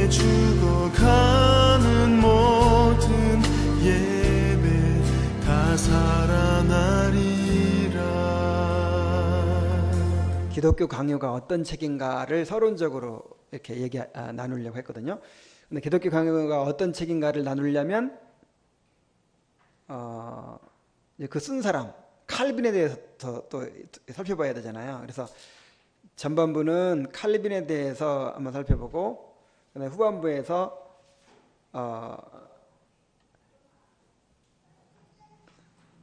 죽어가는 모든 예배 다 살아나리라. 기독교 강요가 어떤 책인가를 서론적으로 이렇게 나누려고 했거든요. 근데 기독교 강요가 어떤 책인가를 나누려면 그 쓴 사람 칼빈에 대해서 또 살펴봐야 되잖아요. 그래서 전반부는 칼빈에 대해서 한번 살펴보고, 그다음에 후반부에서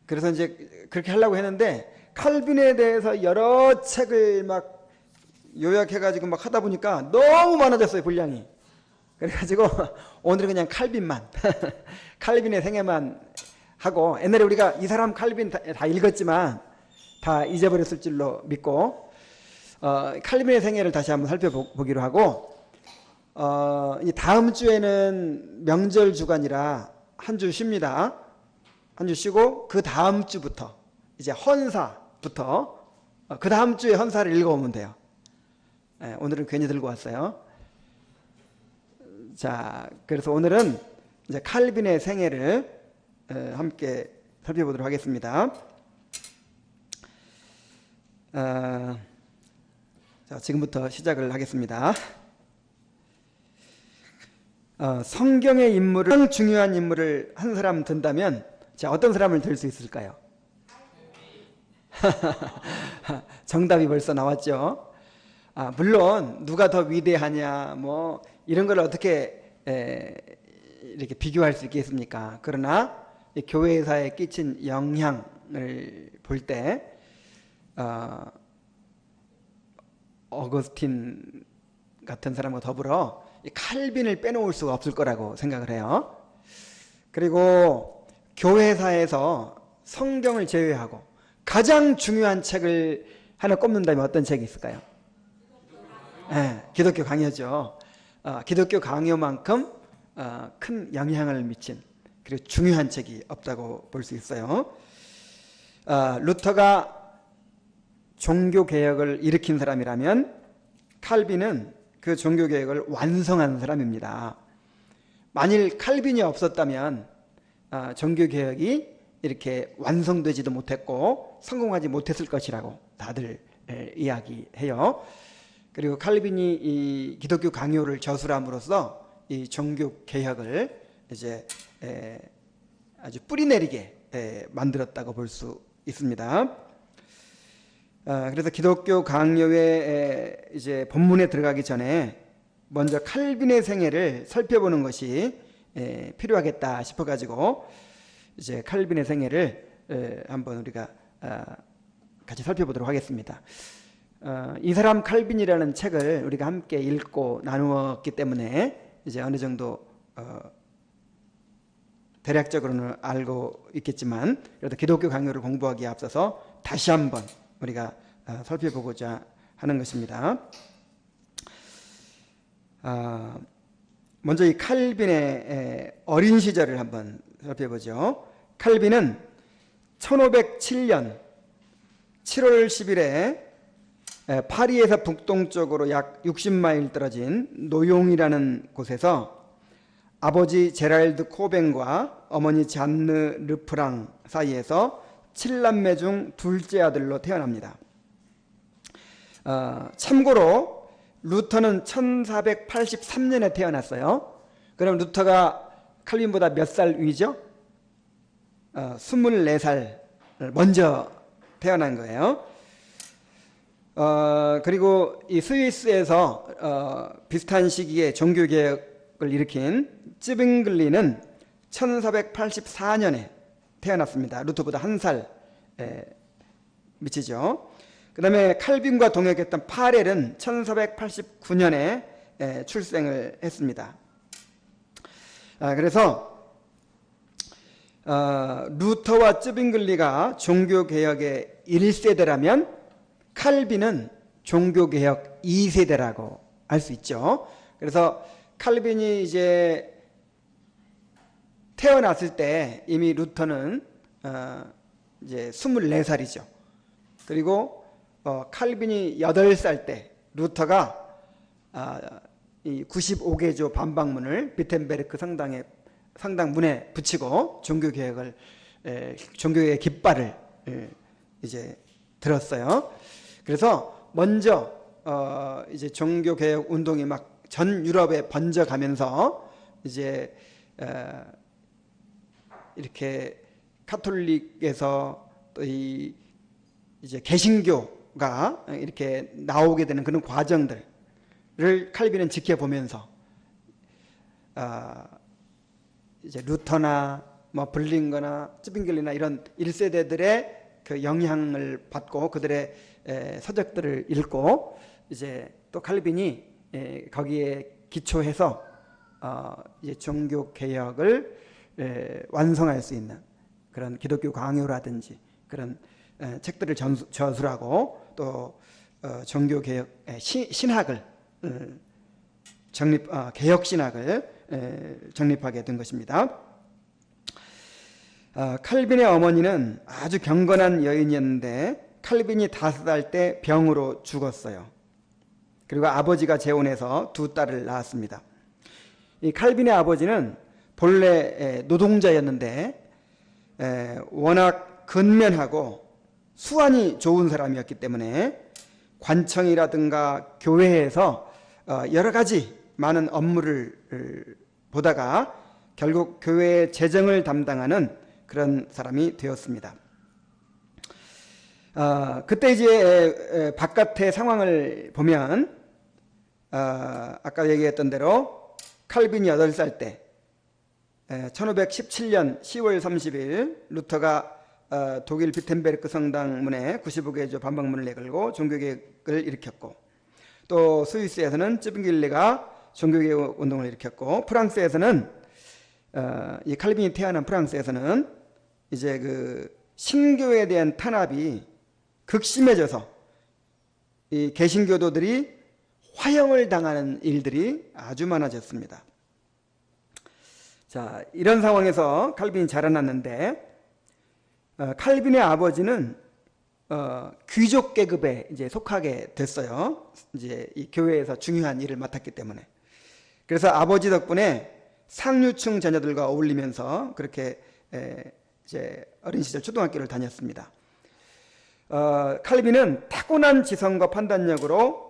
그래서 이제 그렇게 하려고 했는데, 칼빈에 대해서 여러 책을 막 요약해가지고 막 하다 보니까 너무 많아졌어요, 분량이. 그래가지고 오늘은 그냥 칼빈만 칼빈의 생애만 하고, 옛날에 우리가 이 사람 칼빈 다 읽었지만 다 잊어버렸을 줄로 믿고 칼빈의 생애를 다시 한번 살펴보기로 하고, 이 다음 주에는 명절 주간이라 한 주 쉽니다. 한 주 쉬고 그 다음 주부터 이제 헌사부터 그 다음 주에 헌사를 읽어오면 돼요. 오늘은 괜히 들고 왔어요. 자, 그래서 오늘은 이제 칼빈의 생애를 함께 살펴보도록 하겠습니다. 자, 지금부터 시작을 하겠습니다. 성경의 인물을, 가장 중요한 인물을 한 사람 든다면, 자, 어떤 사람을 들 수 있을까요? 정답이 벌써 나왔죠. 물론 누가 더 위대하냐 뭐 이런 걸 어떻게 이렇게 비교할 수 있겠습니까? 그러나 교회사에 끼친 영향을 볼 때 어거스틴 같은 사람과 더불어 칼빈을 빼놓을 수가 없을 거라고 생각을 해요. 그리고 교회사에서 성경을 제외하고 가장 중요한 책을 하나 꼽는다면 어떤 책이 있을까요? 기독교 강요죠. 기독교 강요만큼 큰 영향을 미친, 그리고 중요한 책이 없다고 볼 수 있어요. 루터가 종교개혁을 일으킨 사람이라면 칼빈은 그 종교개혁을 완성한 사람입니다. 만일 칼빈이 없었다면 종교개혁이 이렇게 완성되지도 못했고 성공하지 못했을 것이라고 다들 이야기해요. 그리고 칼빈이 이 기독교 강요를 저술함으로써 이 종교 개혁을 이제 아주 뿌리내리게 만들었다고 볼 수 있습니다. 그래서 기독교 강요의 이제 본문에 들어가기 전에 먼저 칼빈의 생애를 살펴보는 것이 필요하겠다 싶어가지고 이제 칼빈의 생애를 한번 우리가 같이 살펴보도록 하겠습니다. 이 사람 칼빈이라는 책을 우리가 함께 읽고 나누었기 때문에 이제 어느 정도 대략적으로는 알고 있겠지만, 그래도 기독교 강요를 공부하기에 앞서서 다시 한번 우리가 살펴보고자 하는 것입니다. 먼저 이 칼빈의 어린 시절을 한번 살펴보죠. 칼빈은 1507년 7월 10일에 파리에서 북동쪽으로 약 60마일 떨어진 노용이라는 곳에서 아버지 제랄드 코벤과 어머니 잔느 르프랑 사이에서 7남매 중 둘째 아들로 태어납니다. 참고로 루터는 1483년에 태어났어요. 그럼 루터가 칼빈보다 몇 살 위죠? 24살 먼저 태어난 거예요. 그리고 이 스위스에서 비슷한 시기에 종교개혁을 일으킨 쯔빙글리는 1484년에 태어났습니다. 루터보다 한 살 미치죠. 그 다음에 칼빈과 동역했던 파렐은 1489년에 출생을 했습니다. 그래서 루터와 쯔빙글리가 종교개혁의 1세대라면 칼빈은 종교개혁 2세대라고 할 수 있죠. 그래서 칼빈이 이제 태어났을 때 이미 루터는 이제 24살이죠. 그리고 칼빈이 8살 때 루터가 이 95개조 반박문을 비텐베르크 성당 문에 붙이고 종교개혁의 깃발을 이제 들었어요. 그래서 먼저 이제 종교개혁 운동이 막 전 유럽에 번져가면서 이제 이렇게 카톨릭에서 또 이제 개신교가 이렇게 나오게 되는 그런 과정들을 칼빈은 지켜보면서 이제 루터나 뭐 블링거나 츠빙겔리나 이런 1세대들의 그 영향을 받고 그들의 서적들을 읽고 이제 또 칼빈이 거기에 기초해서 이제 종교 개혁을 완성할 수 있는 그런 기독교 강요라든지 그런 책들을 저술하고 또 종교 개혁 신학을 개혁 신학을 정립하게 된 것입니다. 칼빈의 어머니는 아주 경건한 여인이었는데 칼빈이 5살 때 병으로 죽었어요. 그리고 아버지가 재혼해서 2딸을 낳았습니다. 이 칼빈의 아버지는 본래 노동자였는데 워낙 근면하고 수완이 좋은 사람이었기 때문에 관청이라든가 교회에서 여러 가지 많은 업무를 보다가 결국 교회의 재정을 담당하는 그런 사람이 되었습니다. 그때 이제 바깥의 상황을 보면 아까 얘기했던 대로 칼빈이 8살 때 1517년 10월 30일 루터가 독일 비텐베르크 성당 문에 95개조 반박문을 내걸고 종교개혁을 일으켰고 또 스위스에서는 쯔빙길레가 종교개혁 운동을 일으켰고 프랑스에서는 이 칼빈이 태어난 프랑스에서는 이제 그 신교에 대한 탄압이 극심해져서 이 개신교도들이 화형을 당하는 일들이 아주 많아졌습니다. 자, 이런 상황에서 칼빈이 자라났는데 칼빈의 아버지는 귀족 계급에 이제 속하게 됐어요. 이제 이 교회에서 중요한 일을 맡았기 때문에. 그래서 아버지 덕분에 상류층 자녀들과 어울리면서 그렇게 이제 어린 시절 초등학교를 다녔습니다. 칼빈은 타고난 지성과 판단력으로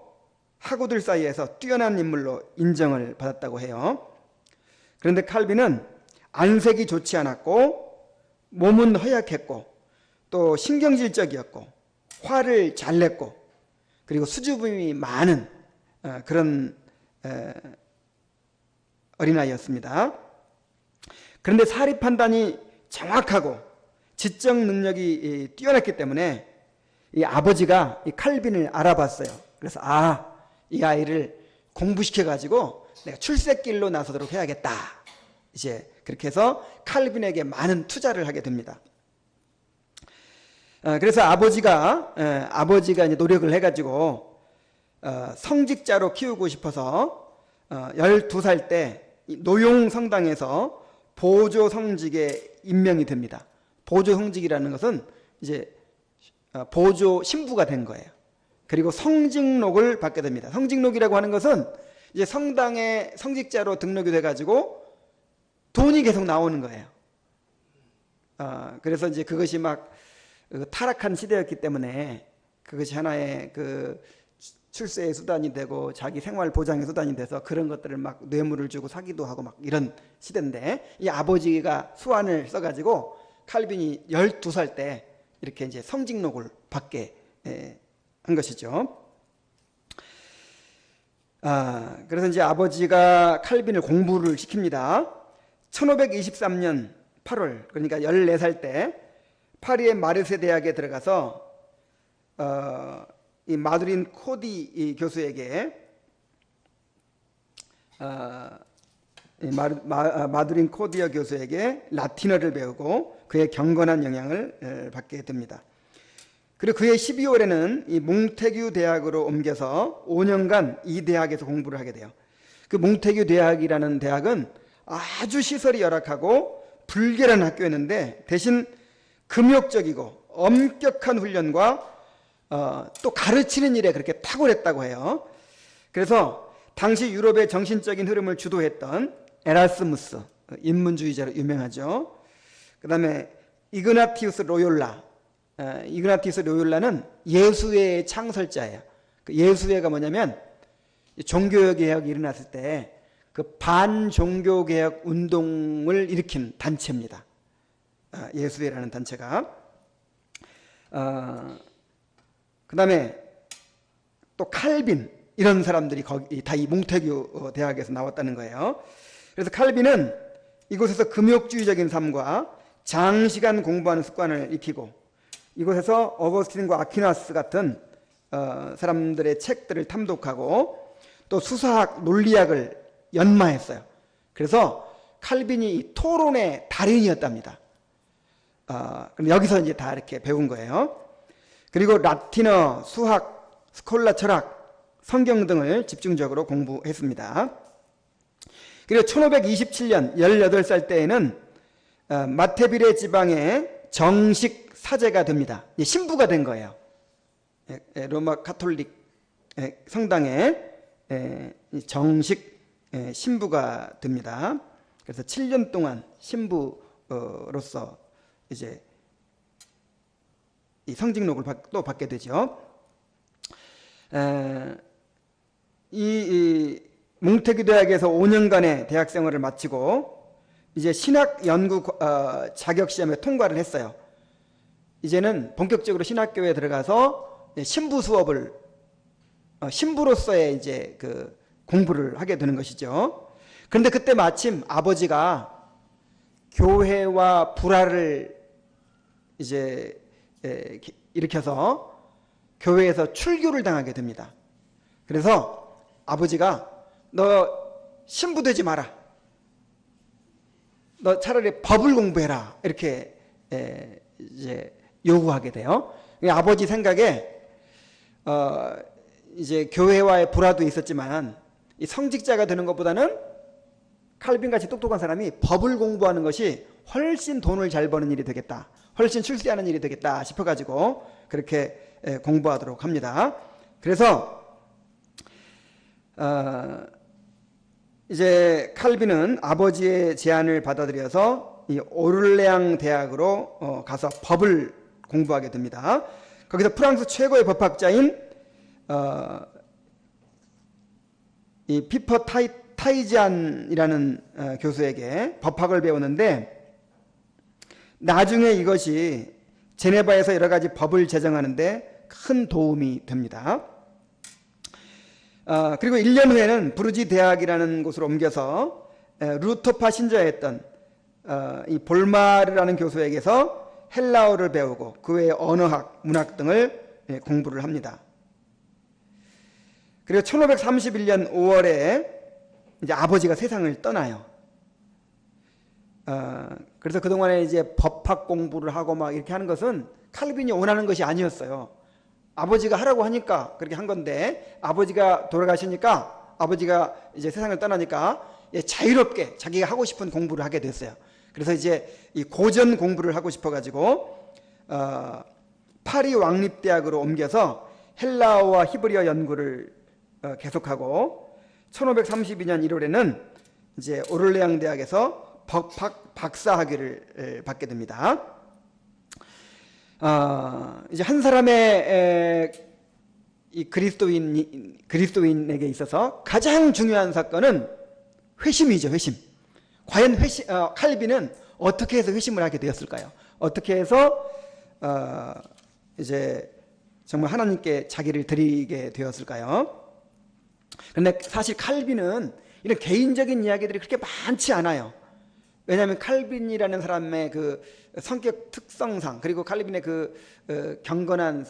학우들 사이에서 뛰어난 인물로 인정을 받았다고 해요. 그런데 칼빈은 안색이 좋지 않았고 몸은 허약했고 또 신경질적이었고 화를 잘 냈고 그리고 수줍음이 많은 그런 어린아이였습니다. 그런데 사리 판단이 정확하고 지적 능력이 뛰어났기 때문에 이 아버지가 이 칼빈을 알아봤어요. 그래서 이 아이를 공부시켜가지고 내가 출세길로 나서도록 해야겠다. 이제 그렇게 해서 칼빈에게 많은 투자를 하게 됩니다. 그래서 아버지가 이제 노력을 해가지고 성직자로 키우고 싶어서 12살 때 노용 성당에서 보조 성직에 임명이 됩니다. 보조 성직이라는 것은 이제 보조 신부가 된 거예요. 그리고 성직록을 받게 됩니다. 성직록이라고 하는 것은 이제 성당에 성직자로 등록이 돼가지고 돈이 계속 나오는 거예요. 그래서 이제 그것이 막 타락한 시대였기 때문에 그것이 하나의 그 출세의 수단이 되고 자기 생활 보장의 수단이 돼서 그런 것들을 막 뇌물을 주고 사기도 하고 막 이런 시대인데 이 아버지가 수완을 써가지고 칼빈이 12살 때 이렇게 이제 성직록을 받게 한 것이죠. 그래서 이제 아버지가 칼빈을 공부를 시킵니다. 1523년 8월, 그러니까 14살 때 파리의 마르세 대학에 들어가서 이 마두린 코디 교수에게 마두린 코디어 교수에게 라틴어를 배우고 그의 경건한 영향을 받게 됩니다. 그리고 그해 12월에는 이 몽테규 대학으로 옮겨서 5년간 이 대학에서 공부를 하게 돼요. 그 몽테규 대학이라는 대학은 아주 시설이 열악하고 불결한 학교였는데 대신 금욕적이고 엄격한 훈련과 또 가르치는 일에 그렇게 탁월했다고 해요. 그래서 당시 유럽의 정신적인 흐름을 주도했던 에라스무스, 인문주의자로 유명하죠. 그 다음에 이그나티우스 로욜라. 이그나티우스 로욜라는 예수회의 창설자예요. 그 예수회가 뭐냐면 종교개혁이 일어났을 때 그 반종교개혁 운동을 일으킨 단체입니다. 예수회라는 단체가. 그 다음에 또 칼빈, 이런 사람들이 거기 다 이 몽테규 대학에서 나왔다는 거예요. 그래서 칼빈은 이곳에서 금욕주의적인 삶과 장시간 공부하는 습관을 익히고, 이곳에서 어거스틴과 아퀴나스 같은 사람들의 책들을 탐독하고 또 수사학, 논리학을 연마했어요. 그래서 칼빈이 이 토론의 달인이었답니다. 그럼 여기서 이제 다 이렇게 배운 거예요. 그리고 라틴어, 수학, 스콜라 철학, 성경 등을 집중적으로 공부했습니다. 그리고 1527년 18살 때에는 마테비레 지방의 정식 사제가 됩니다. 신부가 된 거예요. 로마 카톨릭 성당의 정식 신부가 됩니다. 그래서 7년 동안 신부로서 이제 이 성직록을 또 받게 되죠. 이 몽테규 대학에서 5년간의 대학 생활을 마치고 이제 신학 연구 자격 시험에 통과를 했어요. 이제는 본격적으로 신학교에 들어가서 신부 수업을 신부로서의 이제 그 공부를 하게 되는 것이죠. 그런데 그때 마침 아버지가 교회와 불화를 이제 일으켜서 교회에서 출교를 당하게 됩니다. 그래서 아버지가 너 신부 되지 마라. 너 차라리 법을 공부해라. 이렇게 이제 요구하게 돼요. 아버지 생각에 이제 교회와의 불화도 있었지만 이 성직자가 되는 것보다는 칼빈같이 똑똑한 사람이 법을 공부하는 것이 훨씬 돈을 잘 버는 일이 되겠다, 훨씬 출세하는 일이 되겠다 싶어가지고 그렇게 공부하도록 합니다. 그래서 이제 칼빈은 아버지의 제안을 받아들여서 이 오를레앙 대학으로 가서 법을 공부하게 됩니다. 거기서 프랑스 최고의 법학자인 이 피퍼 타이지안이라는 교수에게 법학을 배우는데, 나중에 이것이 제네바에서 여러 가지 법을 제정하는데 큰 도움이 됩니다. 그리고 1년 후에는 브루지 대학이라는 곳으로 옮겨서 루터파 신자였던 이 볼마르라는 교수에게서 헬라어를 배우고 그 외에 언어학, 문학 등을 공부를 합니다. 그리고 1531년 5월에 이제 아버지가 세상을 떠나요. 그래서 그동안에 이제 법학 공부를 하고 막 이렇게 하는 것은 칼빈이 원하는 것이 아니었어요. 아버지가 하라고 하니까 그렇게 한 건데, 아버지가 돌아가시니까, 아버지가 이제 세상을 떠나니까 자유롭게 자기가 하고 싶은 공부를 하게 됐어요. 그래서 이제 이 고전 공부를 하고 싶어가지고 파리 왕립대학으로 옮겨서 헬라어와 히브리어 연구를 계속하고 1532년 1월에는 이제 오를레앙 대학에서 법학 박사학위를 받게 됩니다. 이제 한 사람의 이 그리스도인에게 있어서 가장 중요한 사건은 회심이죠, 회심. 과연 칼빈은 어떻게 해서 회심을 하게 되었을까요? 어떻게 해서 이제 정말 하나님께 자기를 드리게 되었을까요? 그런데 사실 칼빈은 이런 개인적인 이야기들이 그렇게 많지 않아요. 왜냐하면 칼빈이라는 사람의 그 성격 특성상, 그리고 칼빈의 그 경건한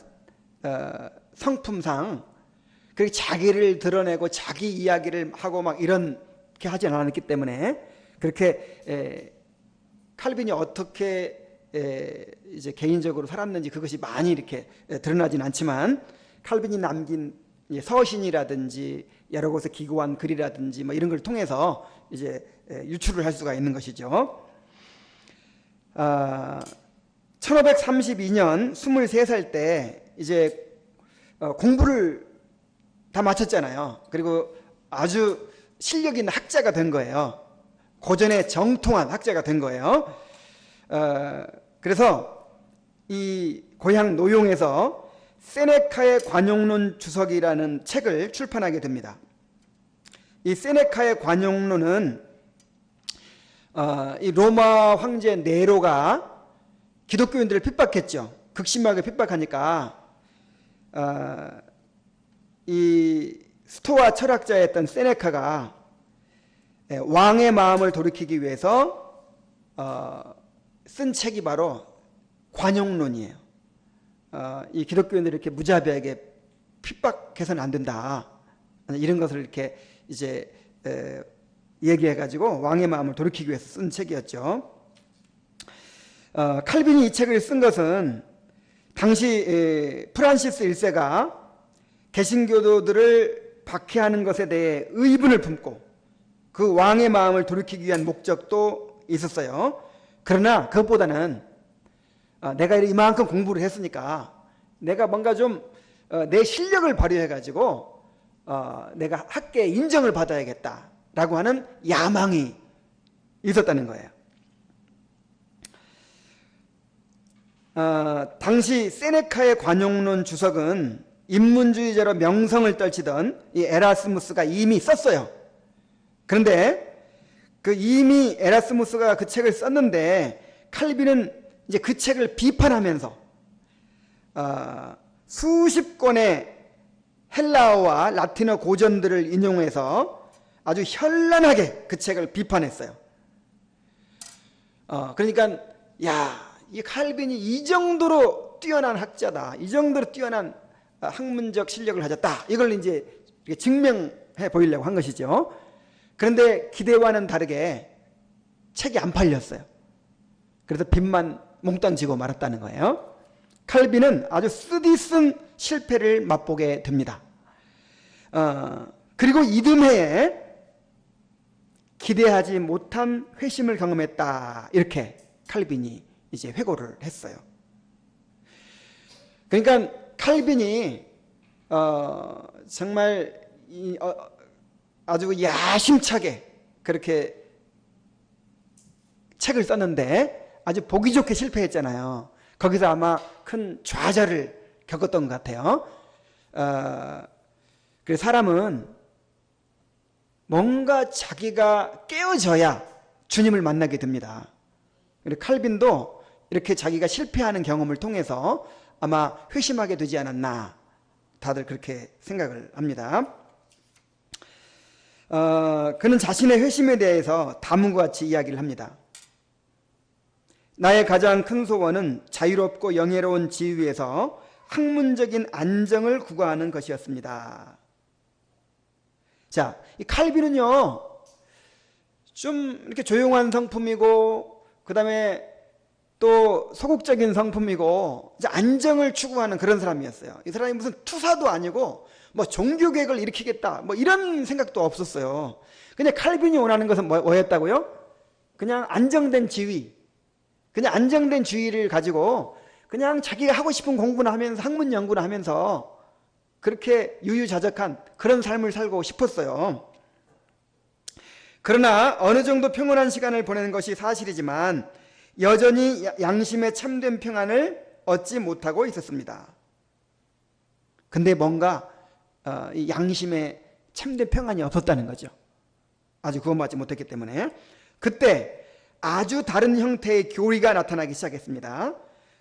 성품상, 그리고 자기를 드러내고 자기 이야기를 하고 막 이렇게 하지 않았기 때문에 그렇게 칼빈이 어떻게 이제 개인적으로 살았는지 그것이 많이 이렇게 드러나진 않지만, 칼빈이 남긴 서신이라든지 여러 곳에 기고한 글이라든지 뭐 이런 걸 통해서 이제 유출을 할 수가 있는 것이죠. 1532년 23살 때 이제 공부를 다 마쳤잖아요. 그리고 아주 실력 있는 학자가 된 거예요. 고전에 정통한 학자가 된 거예요. 그래서 이 고향 노용에서 세네카의 관용론 주석이라는 책을 출판하게 됩니다. 이 세네카의 관용론은 이 로마 황제 네로가 기독교인들을 핍박했죠. 극심하게 핍박하니까 이 스토아 철학자였던 세네카가 왕의 마음을 돌이키기 위해서 쓴 책이 바로 관용론이에요. 이 기독교인들을 이렇게 무자비하게 핍박해서는 안 된다. 이런 것을 이렇게 이제 얘기해가지고 왕의 마음을 돌이키기 위해서 쓴 책이었죠. 칼빈이 이 책을 쓴 것은 당시 프란시스 1세가 개신교도들을 박해하는 것에 대해 의분을 품고 그 왕의 마음을 돌이키기 위한 목적도 있었어요. 그러나 그것보다는 내가 이만큼 공부를 했으니까 내가 뭔가 좀 내 실력을 발휘해가지고 내가 학계에 인정을 받아야겠다라고 하는 야망이 있었다는 거예요. 당시 세네카의 관용론 주석은 인문주의자로 명성을 떨치던 이 에라스무스가 이미 썼어요. 그런데 그 이미 에라스무스가 그 책을 썼는데 칼빈은 이제 그 책을 비판하면서 수십 권의 헬라어와 라틴어 고전들을 인용해서 아주 현란하게 그 책을 비판했어요. 그러니까 이 칼빈이 이 정도로 뛰어난 학자다, 이 정도로 뛰어난 학문적 실력을 가졌다, 이걸 이제 증명해 보이려고 한 것이죠. 그런데 기대와는 다르게 책이 안 팔렸어요. 그래서 빚만 몽땅 지고 말았다는 거예요. 칼빈은 아주 쓰디쓴 실패를 맛보게 됩니다. 그리고 이듬해에 기대하지 못한 회심을 경험했다, 이렇게 칼빈이 이제 회고를 했어요. 그러니까 칼빈이 정말 아주 야심차게 그렇게 책을 썼는데 아주 보기 좋게 실패했잖아요. 거기서 아마 큰 좌절을 겪었던 것 같아요. 그래서 사람은 뭔가 자기가 깨어져야 주님을 만나게 됩니다. 그리고 칼빈도 이렇게 자기가 실패하는 경험을 통해서 아마 회심하게 되지 않았나, 다들 그렇게 생각을 합니다. 그는 자신의 회심에 대해서 다음과 같이 이야기를 합니다. 나의 가장 큰 소원은 자유롭고 영예로운 지위에서 학문적인 안정을 구가하는 것이었습니다. 자, 이 칼빈은요, 좀 이렇게 조용한 성품이고, 그 다음에 또 소극적인 성품이고, 이제 안정을 추구하는 그런 사람이었어요. 이 사람이 무슨 투사도 아니고, 뭐 종교개혁을 일으키겠다, 뭐 이런 생각도 없었어요. 그냥 칼빈이 원하는 것은 뭐였다고요? 그냥 안정된 지위, 그냥 안정된 지위를 가지고 그냥 자기가 하고 싶은 공부나 하면서 학문 연구나 하면서 그렇게 유유자적한 그런 삶을 살고 싶었어요. 그러나 어느 정도 평온한 시간을 보내는 것이 사실이지만 여전히 양심의 참된 평안을 얻지 못하고 있었습니다. 근데 뭔가 이 양심의 참된 평안이 없었다는 거죠. 아주 구원받지 못했기 때문에. 그때 아주 다른 형태의 교리가 나타나기 시작했습니다.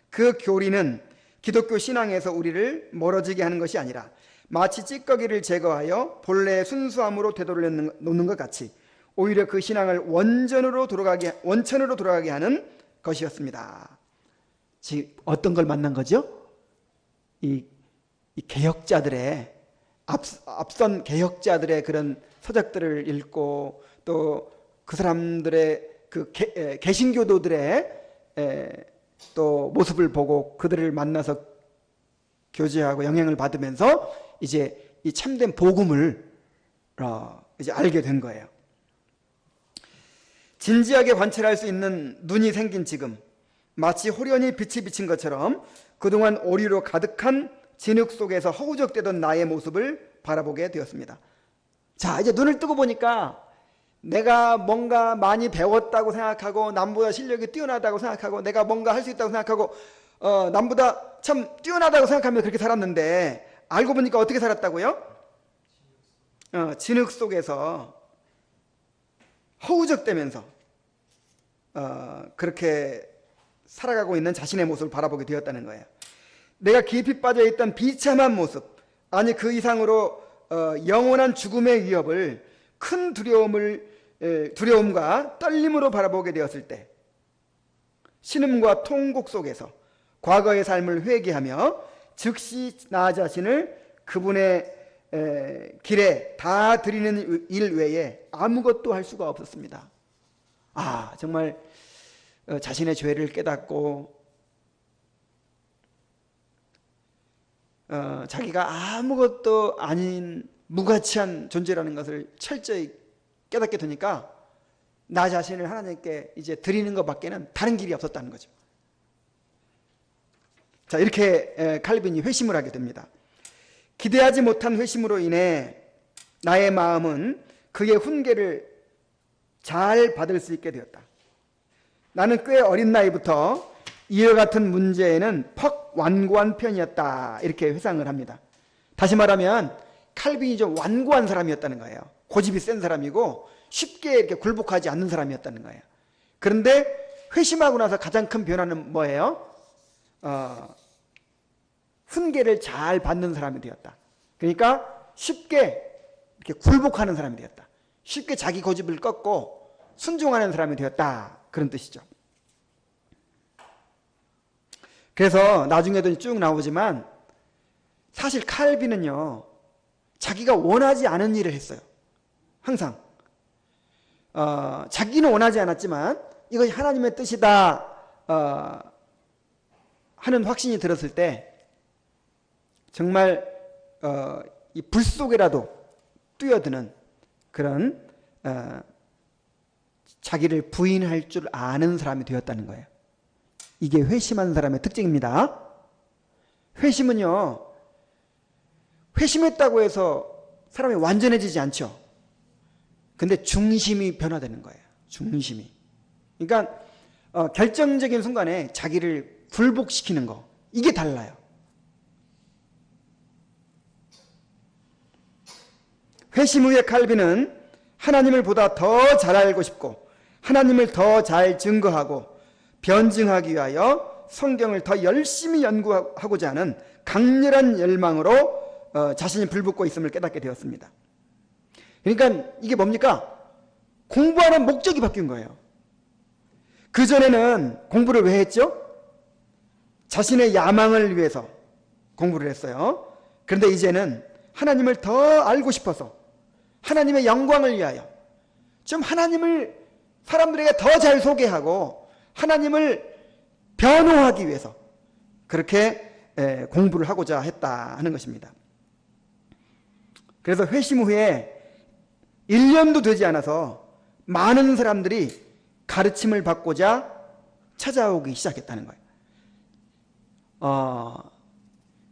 그 교리는 기독교 신앙에서 우리를 멀어지게 하는 것이 아니라 마치 찌꺼기를 제거하여 본래의 순수함으로 되돌려놓는 것 같이 오히려 그 신앙을 원천으로 돌아가게 하는 것이었습니다. 즉 어떤 걸 만난 거죠? 이 개혁자들의 앞선 개혁자들의 그런 서적들을 읽고 또 그 사람들의 그 개신교도들의 또 모습을 보고 그들을 만나서 교제하고 영향을 받으면서 이제 이 참된 복음을 이제 알게 된 거예요. 진지하게 관찰할 수 있는 눈이 생긴 지금 마치 호련히 빛이 비친 것처럼 그동안 오류로 가득한 진흙 속에서 허우적대던 나의 모습을 바라보게 되었습니다. 자, 이제 눈을 뜨고 보니까 내가 뭔가 많이 배웠다고 생각하고 남보다 실력이 뛰어나다고 생각하고 내가 뭔가 할 수 있다고 생각하고 남보다 참 뛰어나다고 생각하면서 그렇게 살았는데 알고 보니까 어떻게 살았다고요? 진흙 속에서 허우적대면서 그렇게 살아가고 있는 자신의 모습을 바라보게 되었다는 거예요. 내가 깊이 빠져있던 비참한 모습, 아니 그 이상으로 영원한 죽음의 위협을 큰 두려움과 떨림으로 바라보게 되었을 때 신음과 통곡 속에서 과거의 삶을 회개하며 즉시 나 자신을 그분의 길에 다 드리는 일 외에 아무것도 할 수가 없었습니다. 정말 자신의 죄를 깨닫고 자기가 아무것도 아닌 무가치한 존재라는 것을 철저히 깨닫게 되니까 나 자신을 하나님께 이제 드리는 것밖에는 다른 길이 없었다는 거죠. 자, 이렇게 칼빈이 회심을 하게 됩니다. 기대하지 못한 회심으로 인해 나의 마음은 그의 훈계를 잘 받을 수 있게 되었다. 나는 꽤 어린 나이부터 이와 같은 문제에는 퍽 완고한 편이었다. 이렇게 회상을 합니다. 다시 말하면 칼빈이 좀 완고한 사람이었다는 거예요. 고집이 센 사람이고 쉽게 이렇게 굴복하지 않는 사람이었다는 거예요. 그런데 회심하고 나서 가장 큰 변화는 뭐예요? 훈계를 잘 받는 사람이 되었다. 그러니까 쉽게 이렇게 굴복하는 사람이 되었다. 쉽게 자기 고집을 꺾고 순종하는 사람이 되었다. 그런 뜻이죠. 그래서 나중에도 쭉 나오지만 사실 칼빈은요, 자기가 원하지 않은 일을 했어요. 항상 자기는 원하지 않았지만 이것이 하나님의 뜻이다 하는 확신이 들었을 때 정말 이 불 속에라도 뛰어드는 그런 자기를 부인할 줄 아는 사람이 되었다는 거예요. 이게 회심한 사람의 특징입니다. 회심은요, 회심했다고 해서 사람이 완전해지지 않죠. 근데 중심이 변화되는 거예요. 중심이. 그러니까 결정적인 순간에 자기를 굴복시키는 거, 이게 달라요. 회심 후에 칼빈은 하나님을 보다 더 잘 알고 싶고 하나님을 더 잘 증거하고 변증하기 위하여 성경을 더 열심히 연구하고자 하는 강렬한 열망으로 자신이 불붙고 있음을 깨닫게 되었습니다. 그러니까 이게 뭡니까? 공부하는 목적이 바뀐 거예요. 그전에는 공부를 왜 했죠? 자신의 야망을 위해서 공부를 했어요. 그런데 이제는 하나님을 더 알고 싶어서 하나님의 영광을 위하여 좀 하나님을 사람들에게 더 잘 소개하고 하나님을 변호하기 위해서 그렇게 공부를 하고자 했다 하는 것입니다. 그래서 회심 후에 1년도 되지 않아서 많은 사람들이 가르침을 받고자 찾아오기 시작했다는 거예요.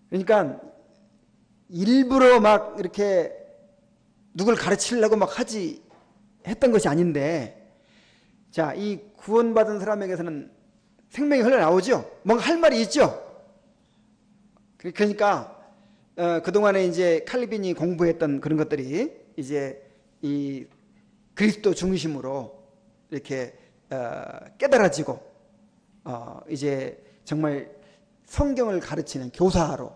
그러니까 일부러 막 이렇게 누굴 가르치려고 막 했던 것이 아닌데, 자, 이 구원받은 사람에게서는 생명이 흘러나오죠. 뭔가 할 말이 있죠. 그러니까 그동안에 이제 칼빈이 공부했던 그런 것들이 이제 이 그리스도 중심으로 이렇게 깨달아지고 이제 정말 성경을 가르치는 교사로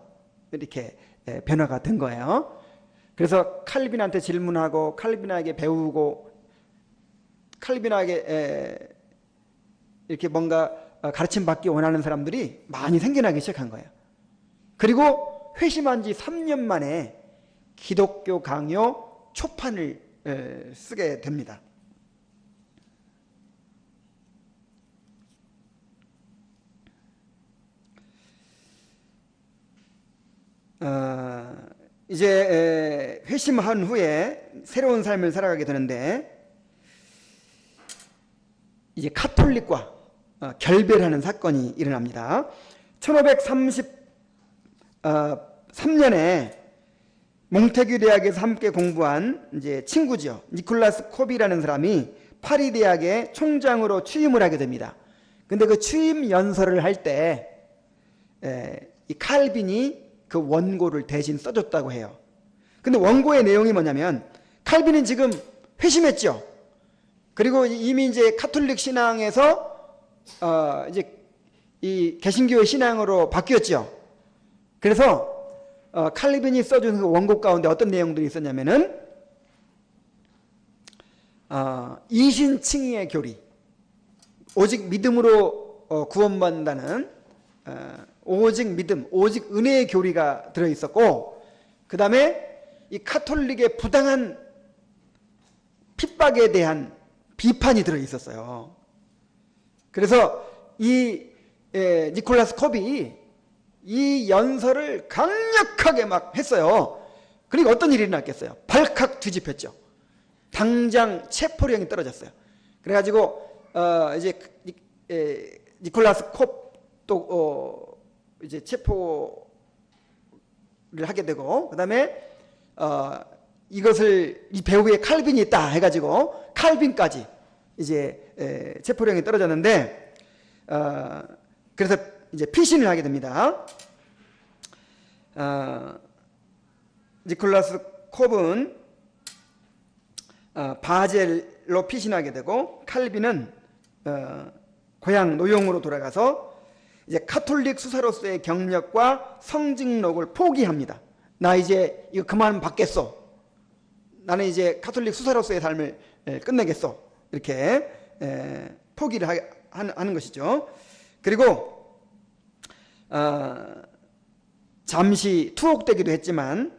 이렇게 변화가 된 거예요. 그래서 칼빈한테 질문하고 칼빈에게 배우고 칼빈에게 이렇게 뭔가 가르침 받기 원하는 사람들이 많이 생겨나기 시작한 거예요. 그리고 회심한 지 3년 만에 기독교 강요 초판을 쓰게 됩니다. 이제 회심한 후에 새로운 삶을 살아가게 되는데 이제 카톨릭과 결별하는 사건이 일어납니다. 1533년에 몽테규 대학에서 함께 공부한 이제 친구죠. 니콜라스 콥이라는 사람이 파리 대학의 총장으로 취임을 하게 됩니다. 근데 그 취임 연설을 할 때 이 칼빈이 그 원고를 대신 써줬다고 해요. 근데 원고의 내용이 뭐냐면 칼빈은 지금 회심했죠. 그리고 이미 이제 카톨릭 신앙에서 이제 이 개신교의 신앙으로 바뀌었죠. 그래서 칼빈이 써준 그 원고 가운데 어떤 내용들이 있었냐면은 이신칭의의 교리, 오직 믿음으로 구원받는다는 오직 믿음, 오직 은혜의 교리가 들어있었고, 그 다음에 이 카톨릭의 부당한 핍박에 대한 비판이 들어있었어요. 그래서 이 니콜라스 콥이 이 연설을 강력하게 막 했어요. 그러니까 어떤 일이 일어났겠어요? 발칵 뒤집혔죠. 당장 체포령이 떨어졌어요. 그래가지고 이제 니콜라스 콥도 이제 체포를 하게 되고, 그 다음에 이것을 이 배후에 칼빈이 있다 해가지고 칼빈까지 이제 체포령이 떨어졌는데, 그래서 이제 피신을 하게 됩니다. 니콜라스 콥은 바젤로 피신하게 되고, 칼빈은 고향 노용으로 돌아가서 이제 카톨릭 수사로서의 경력과 성직록을 포기합니다. 나 이제 이거 그만 받겠어. 나는 이제 카톨릭 수사로서의 삶을 끝내겠어. 이렇게 포기를 하는 것이죠. 그리고 잠시 투옥되기도 했지만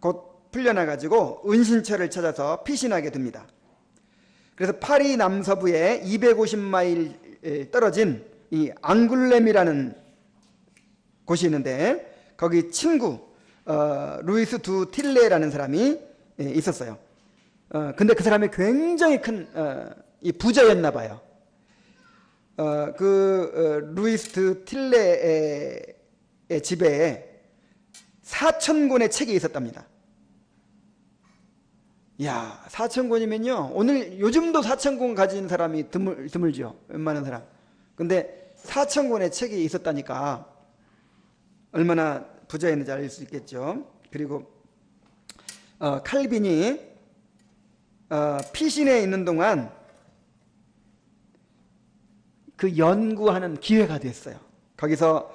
곧 풀려나가지고 은신처를 찾아서 피신하게 됩니다. 그래서 파리 남서부에 250마일 떨어진 이 앙굴렘이라는 곳이 있는데, 거기 친구 루이스 두 틸레라는 사람이 있었어요. 근데 그 사람이 굉장히 큰 이 부자였나 봐요. 루이스 두 틸레의 집에 4,000권의 책이 있었답니다. 야, 4,000권이면요. 오늘 요즘도 4,000권 가진 사람이 드물죠. 웬만한 사람. 근데 4,000권의 책이 있었다니까 얼마나 부자였는지 알 수 있겠죠. 그리고 칼빈이 피신해 있는 동안 그 연구하는 기회가 됐어요. 거기서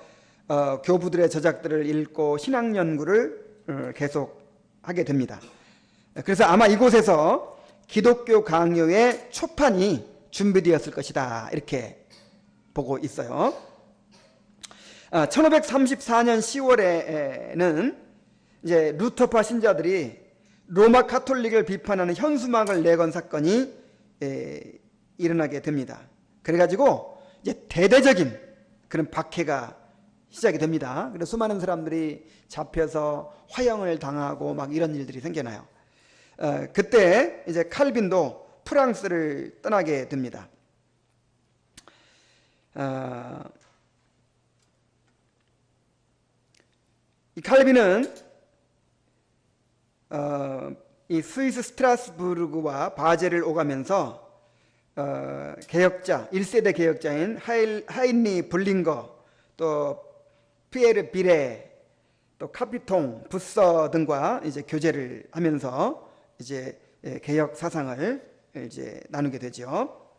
교부들의 저작들을 읽고 신학 연구를 계속 하게 됩니다. 그래서 아마 이곳에서 기독교 강요의 초판이 준비되었을 것이다, 이렇게 보고 있어요. 1534년 10월에는 이제 루터파 신자들이 로마 카톨릭을 비판하는 현수막을 내건 사건이 일어나게 됩니다. 그래가지고 이제 대대적인 그런 박해가 시작이 됩니다. 그래서 수많은 사람들이 잡혀서 화형을 당하고 막 이런 일들이 생겨나요. 그때 이제 칼빈도 프랑스를 떠나게 됩니다. 이 칼빈은 이 스위스 스트라스부르크와 바젤을 오가면서 개혁자, 1세대 개혁자인 하인리 블링거, 또 피에르 비레, 또 카피통, 부서 등과 이제 교제를 하면서 이제 개혁 사상을 이제 나누게 되죠.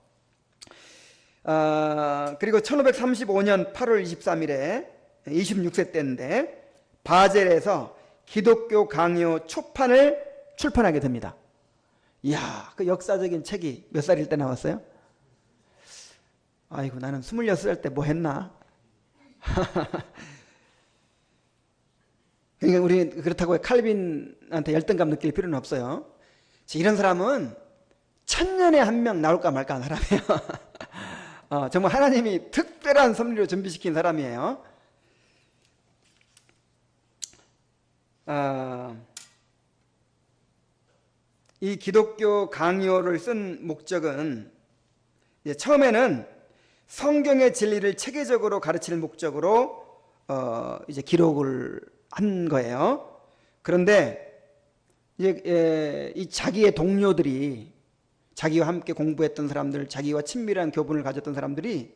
그리고 1535년 8월 23일에 26세 때인데 바젤에서 기독교 강요 초판을 출판하게 됩니다. 이야, 그 역사적인 책이 몇 살일 때 나왔어요? 아이고, 나는 26살 때 뭐 했나? 그러니까 우리 그렇다고 칼빈한테 열등감 느낄 필요는 없어요. 이런 사람은 1000년에 한 명 나올까 말까 하는 사람이에요. 정말 하나님이 특별한 섭리로 준비시킨 사람이에요. 이 기독교 강요를 쓴 목적은 이제 처음에는 성경의 진리를 체계적으로 가르칠 목적으로 이제 기록을 한 거예요. 그런데 이제 이 자기의 동료들이, 자기와 함께 공부했던 사람들, 자기와 친밀한 교분을 가졌던 사람들이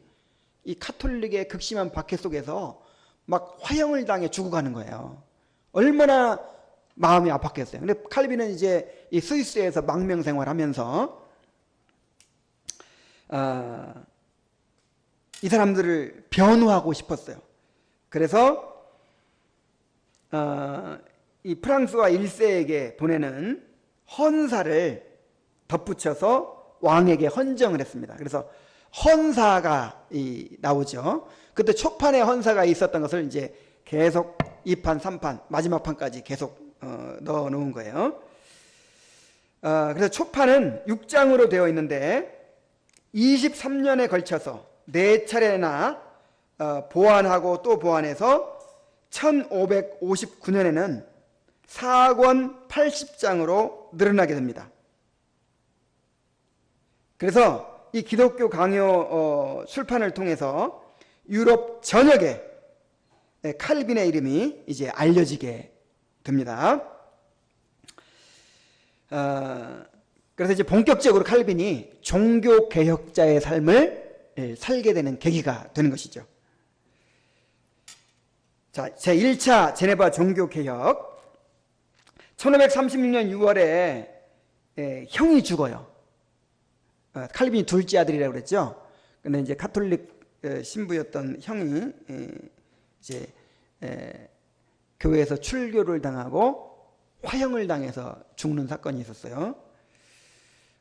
이 카톨릭의 극심한 박해 속에서 막 화형을 당해 죽어가는 거예요. 얼마나 마음이 아팠겠어요. 근데 칼빈은 이제 이 스위스에서 망명 생활하면서 이 사람들을 변호하고 싶었어요. 그래서 이 프랑스와 1세에게 보내는 헌사를 덧붙여서 왕에게 헌정을 했습니다. 그래서 헌사가 나오죠. 그때 초판에 헌사가 있었던 것을 이제 계속 2판, 3판, 마지막 판까지 계속 넣어 놓은 거예요. 그래서 초판은 6장으로 되어 있는데 23년에 걸쳐서 4차례나 보완하고 또 보완해서 1559년에는 4권 80장으로 늘어나게 됩니다. 그래서 이 기독교 강요 출판을 통해서 유럽 전역에 칼빈의 이름이 이제 알려지게 됩니다. 그래서 이제 본격적으로 칼빈이 종교 개혁자의 삶을 살게 되는 계기가 되는 것이죠. 자, 제1차 제네바 종교 개혁. 1536년 6월에 형이 죽어요. 칼빈이 둘째 아들이라고 그랬죠. 근데 이제 카톨릭 신부였던 형이 이제 교회에서 출교를 당하고 화형을 당해서 죽는 사건이 있었어요.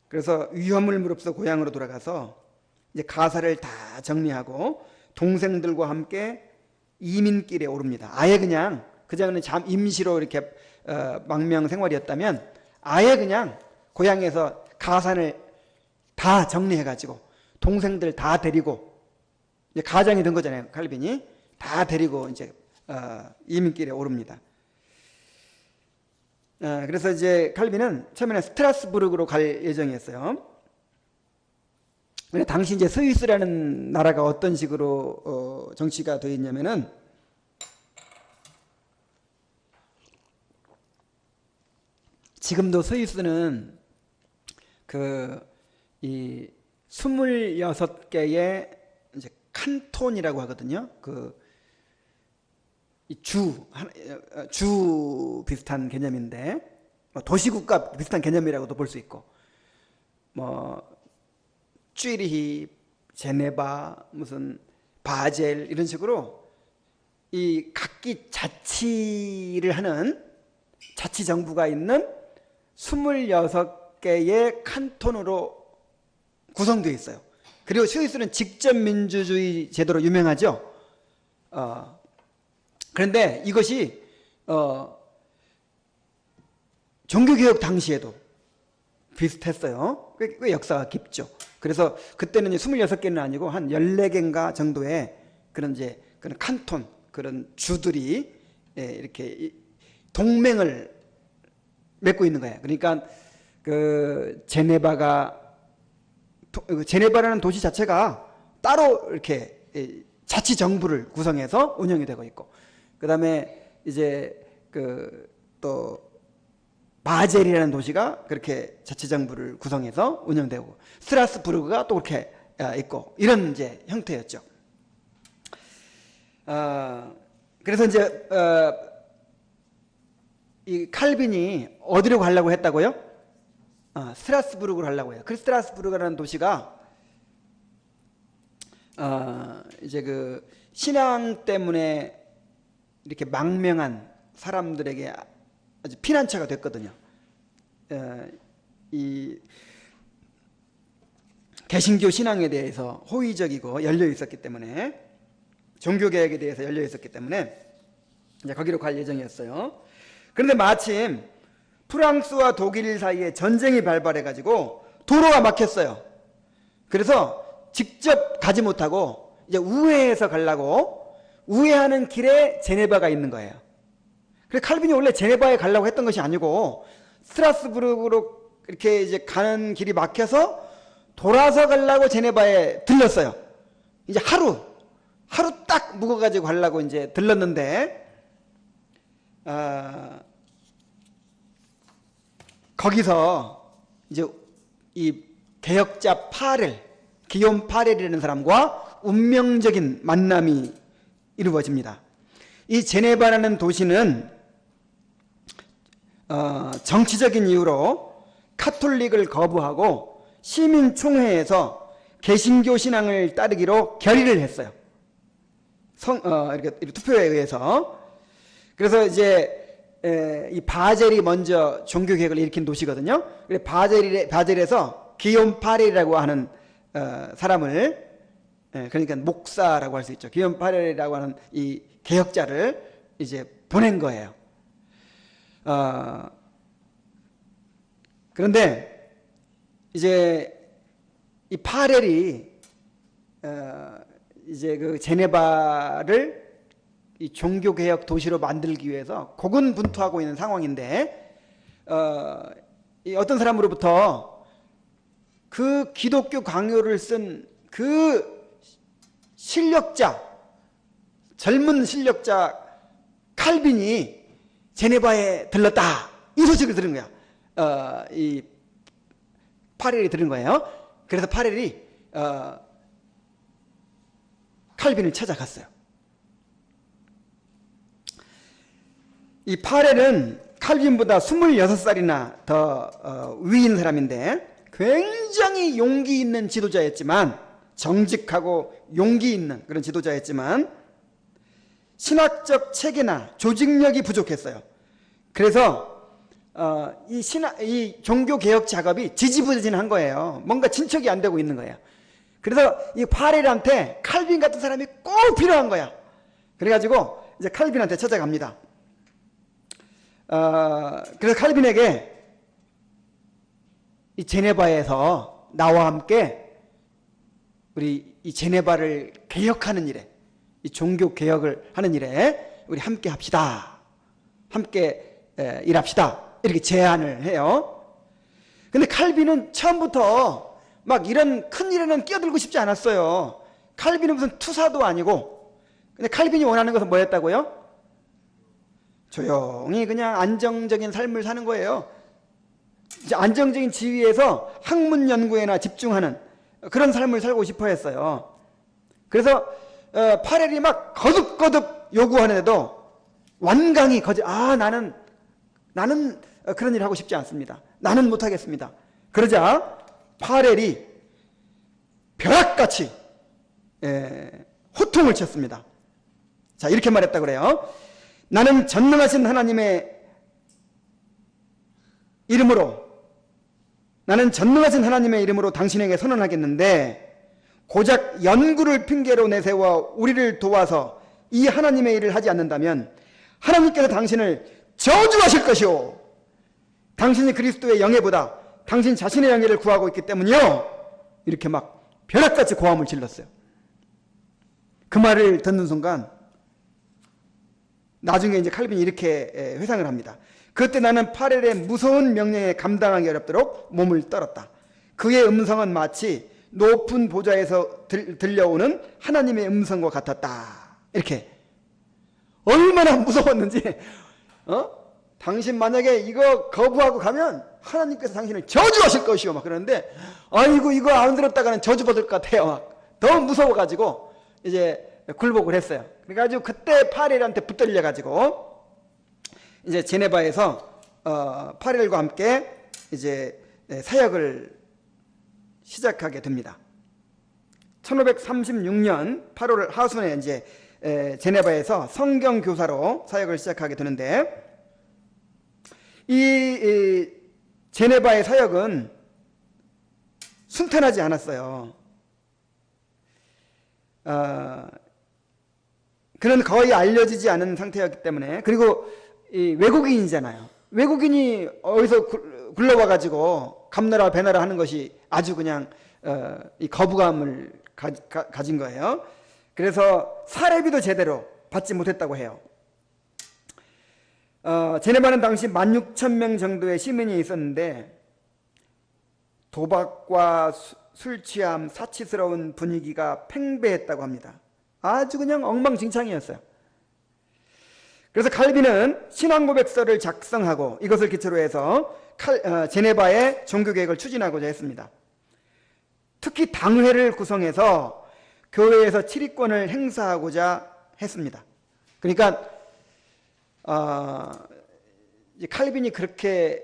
그래서 위험을 무릅쓰고 고향으로 돌아가서 이제 가사를 다 정리하고 동생들과 함께 이민길에 오릅니다. 아예 그냥 그전에는 임시로 이렇게 망명 생활이었다면 아예 그냥 고향에서 가산을 다 정리해가지고 동생들 다 데리고 이제 가장이 된 거잖아요. 칼빈이 다 데리고 이제 이민길에 오릅니다. 그래서 이제 칼빈은 처음에는 스트라스부르크로 갈 예정이었어요. 근데 당시 이제 스위스라는 나라가 어떤 식으로 정치가 되어 있냐면은 지금도 스위스는 이 26개의 이제 칸톤이라고 하거든요. 주 비슷한 개념인데 도시국가 비슷한 개념이라고도 볼 수 있고 쥐리히, 제네바, 무슨 바젤 이런 식으로 이 각기 자치를 하는 자치정부가 있는 26개의 칸톤으로 구성되어 있어요. 그리고 스위스는 직접민주주의 제도로 유명하죠. 그런데 이것이 종교개혁 당시에도 비슷했어요. 꽤 역사가 깊죠. 그래서 그때는 26개는 아니고 한 14개인가 정도의 그런 칸톤, 그런 주들이 이렇게 동맹을 맺고 있는 거예요. 그러니까 제네바라는 도시 자체가 따로 이렇게 자치정부를 구성해서 운영이 되고 있고, 그 다음에 이제 또 바젤이라는 도시가 그렇게 자치정부를 구성해서 운영되고, 스트라스부르크가 또 그렇게 있고, 이런 이제 형태였죠. 그래서 이제 이 칼빈이 어디로 가려고 했다고요? 스트라스부르크로 가려고 해요. 그 스트라스부르크라는 도시가 이제 신앙 때문에 이렇게 망명한 사람들에게 아주 피난처가 됐거든요. 이 개신교 신앙에 대해서 호의적이고 열려 있었기 때문에, 종교개혁에 대해서 열려 있었기 때문에 이제 거기로 갈 예정이었어요. 그런데 마침 프랑스와 독일 사이에 전쟁이 발발해가지고 도로가 막혔어요. 그래서 직접 가지 못하고 이제 우회해서 가려고, 우회하는 길에 제네바가 있는 거예요. 그래서 칼빈이 원래 제네바에 가려고 했던 것이 아니고 스트라스부르크로 이렇게 이제 가는 길이 막혀서 돌아서 가려고 제네바에 들렀어요. 이제 하루 딱 묵어가지고 가려고 이제 들렀는데 거기서 이제 이 개혁자 파렐, 기욤 파렐이라는 사람과 운명적인 만남이 이루어집니다. 이 제네바라는 도시는 정치적인 이유로 카톨릭을 거부하고 시민총회에서 개신교 신앙을 따르기로 결의를 했어요. 이렇게 투표에 의해서. 그래서 이제 이 바젤이 먼저 종교개혁을 일으킨 도시거든요. 바젤에서 기욤 파렐이라고 하는 사람을, 그러니까 목사라고 할 수 있죠. 기욤 파렐이라고 하는 이 개혁자를 이제 보낸 거예요. 그런데 이제 이 파렐이 이제 그 제네바를 이 종교개혁 도시로 만들기 위해서 고군분투하고 있는 상황인데, 이 어떤 사람으로부터 그 기독교 강요를 쓴 그 실력자, 젊은 실력자 칼빈이 제네바에 들렀다, 이 소식을 들은 거야. 이 파렐이 들은 거예요. 그래서 파렐이 칼빈을 찾아갔어요. 이 파렐은 칼빈보다 26살이나 더 위인 사람인데 굉장히 용기 있는 지도자였지만, 정직하고 용기 있는 그런 지도자였지만 신학적 체계나 조직력이 부족했어요. 그래서 이 종교개혁 작업이 지지부진한 거예요. 뭔가 진척이 안 되고 있는 거예요. 그래서 이 파렐한테 칼빈 같은 사람이 꼭 필요한 거야. 그래가지고 이제 칼빈한테 찾아갑니다. 그래서 칼빈에게 이 제네바에서 나와 함께 우리 이 제네바를 개혁하는 일에, 이 종교 개혁을 하는 일에 우리 함께 합시다. 함께 일합시다. 이렇게 제안을 해요. 근데 칼빈은 처음부터 막 이런 큰 일에는 끼어들고 싶지 않았어요. 칼빈은 무슨 투사도 아니고. 근데 칼빈이 원하는 것은 뭐였다고요? 조용히 그냥 안정적인 삶을 사는 거예요. 안정적인 지위에서 학문 연구에나 집중하는 그런 삶을 살고 싶어 했어요. 그래서 파렐이 막 거듭거듭 요구하는데도 완강히 나는 그런 일 하고 싶지 않습니다. 나는 못하겠습니다. 그러자 파렐이 벼락같이 호통을 쳤습니다. 자, 이렇게 말했다 그래요. 나는 전능하신 하나님의 이름으로 당신에게 선언하겠는데, 고작 연구를 핑계로 내세워 우리를 도와서 이 하나님의 일을 하지 않는다면 하나님께서 당신을 저주하실 것이오. 당신이 그리스도의 영예보다 당신 자신의 영예를 구하고 있기 때문이요. 이렇게 막 벼락같이 고함을 질렀어요. 그 말을 듣는 순간 나중에 이제 칼빈이 이렇게 회상을 합니다. 그때 나는 파렐의 무서운 명령에 감당하기 어렵도록 몸을 떨었다. 그의 음성은 마치 높은 보좌에서 들려오는 하나님의 음성과 같았다. 이렇게. 얼마나 무서웠는지. 당신 만약에 이거 거부하고 가면 하나님께서 당신을 저주하실 것이요. 막 그러는데, 아이고 이거 안 들었다가는 저주받을 것 같아요. 막 너무 무서워가지고 이제 굴복을 했어요. 그래가지고 그때 파렐한테 붙들려가지고 이제 제네바에서 파렐과 함께 이제 사역을 시작하게 됩니다. 1536년 8월 하순에 이제 제네바에서 성경 교사로 사역을 시작하게 되는데, 이 제네바의 사역은 순탄하지 않았어요. 그는 거의 알려지지 않은 상태였기 때문에, 그리고 이 외국인이잖아요. 외국인이 어디서 굴러와가지고 감나라 배나라 하는 것이 아주 그냥 이 거부감을 가진 거예요. 그래서 사례비도 제대로 받지 못했다고 해요. 제네바는 당시 16,000명 정도의 시민이 있었는데 도박과 술 취함, 사치스러운 분위기가 팽배했다고 합니다. 아주 그냥 엉망진창이었어요. 그래서 칼빈은 신앙고백서를 작성하고 이것을 기초로 해서 제네바의 종교개혁을 추진하고자 했습니다. 특히 당회를 구성해서 교회에서 치리권을 행사하고자 했습니다. 그러니까 이제 칼빈이 그렇게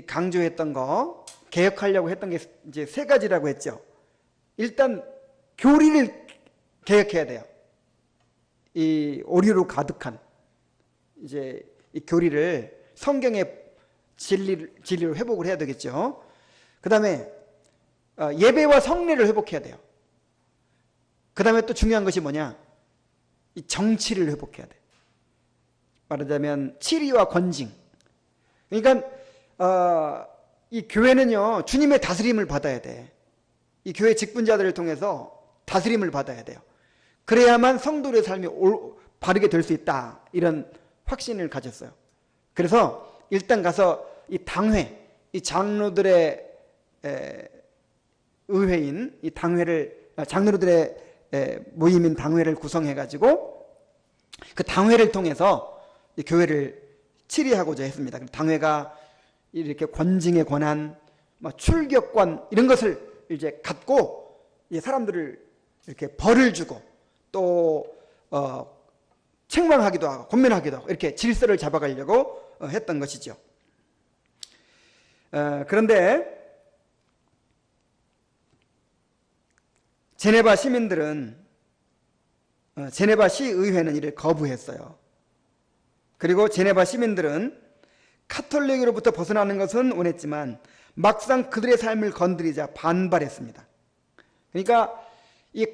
강조했던 거, 개혁하려고 했던 게 이제 세 가지라고 했죠. 일단 교리를 개혁해야 돼요. 이 오류로 가득한 이제 이 교리를 성경의 진리로 회복을 해야 되겠죠. 그 다음에 예배와 성례를 회복해야 돼요. 그 다음에 또 중요한 것이 뭐냐? 이 정치를 회복해야 돼. 말하자면 치리와 권징. 그러니까 이 교회는요, 주님의 다스림을 받아야 돼. 이 교회 직분자들을 통해서 다스림을 받아야 돼요. 그래야만 성도의 삶이 바르게 될 수 있다, 이런 확신을 가졌어요. 그래서 일단 가서 이 당회, 이 장로들의 의회인 이 당회를, 장로들의 모임인 당회를 구성해 가지고 그 당회를 통해서 이 교회를 치리하고자 했습니다. 당회가 이렇게 권징의 권한, 출격권 이런 것을 이제 갖고 이 사람들을 이렇게 벌을 주고 또 책망하기도 하고 권면하기도 하고 이렇게 질서를 잡아가려고 했던 것이죠. 그런데 제네바 시민들은 제네바 시의회는 이를 거부했어요. 그리고 제네바 시민들은 카톨릭으로부터 벗어나는 것은 원했지만 막상 그들의 삶을 건드리자 반발했습니다. 그러니까 이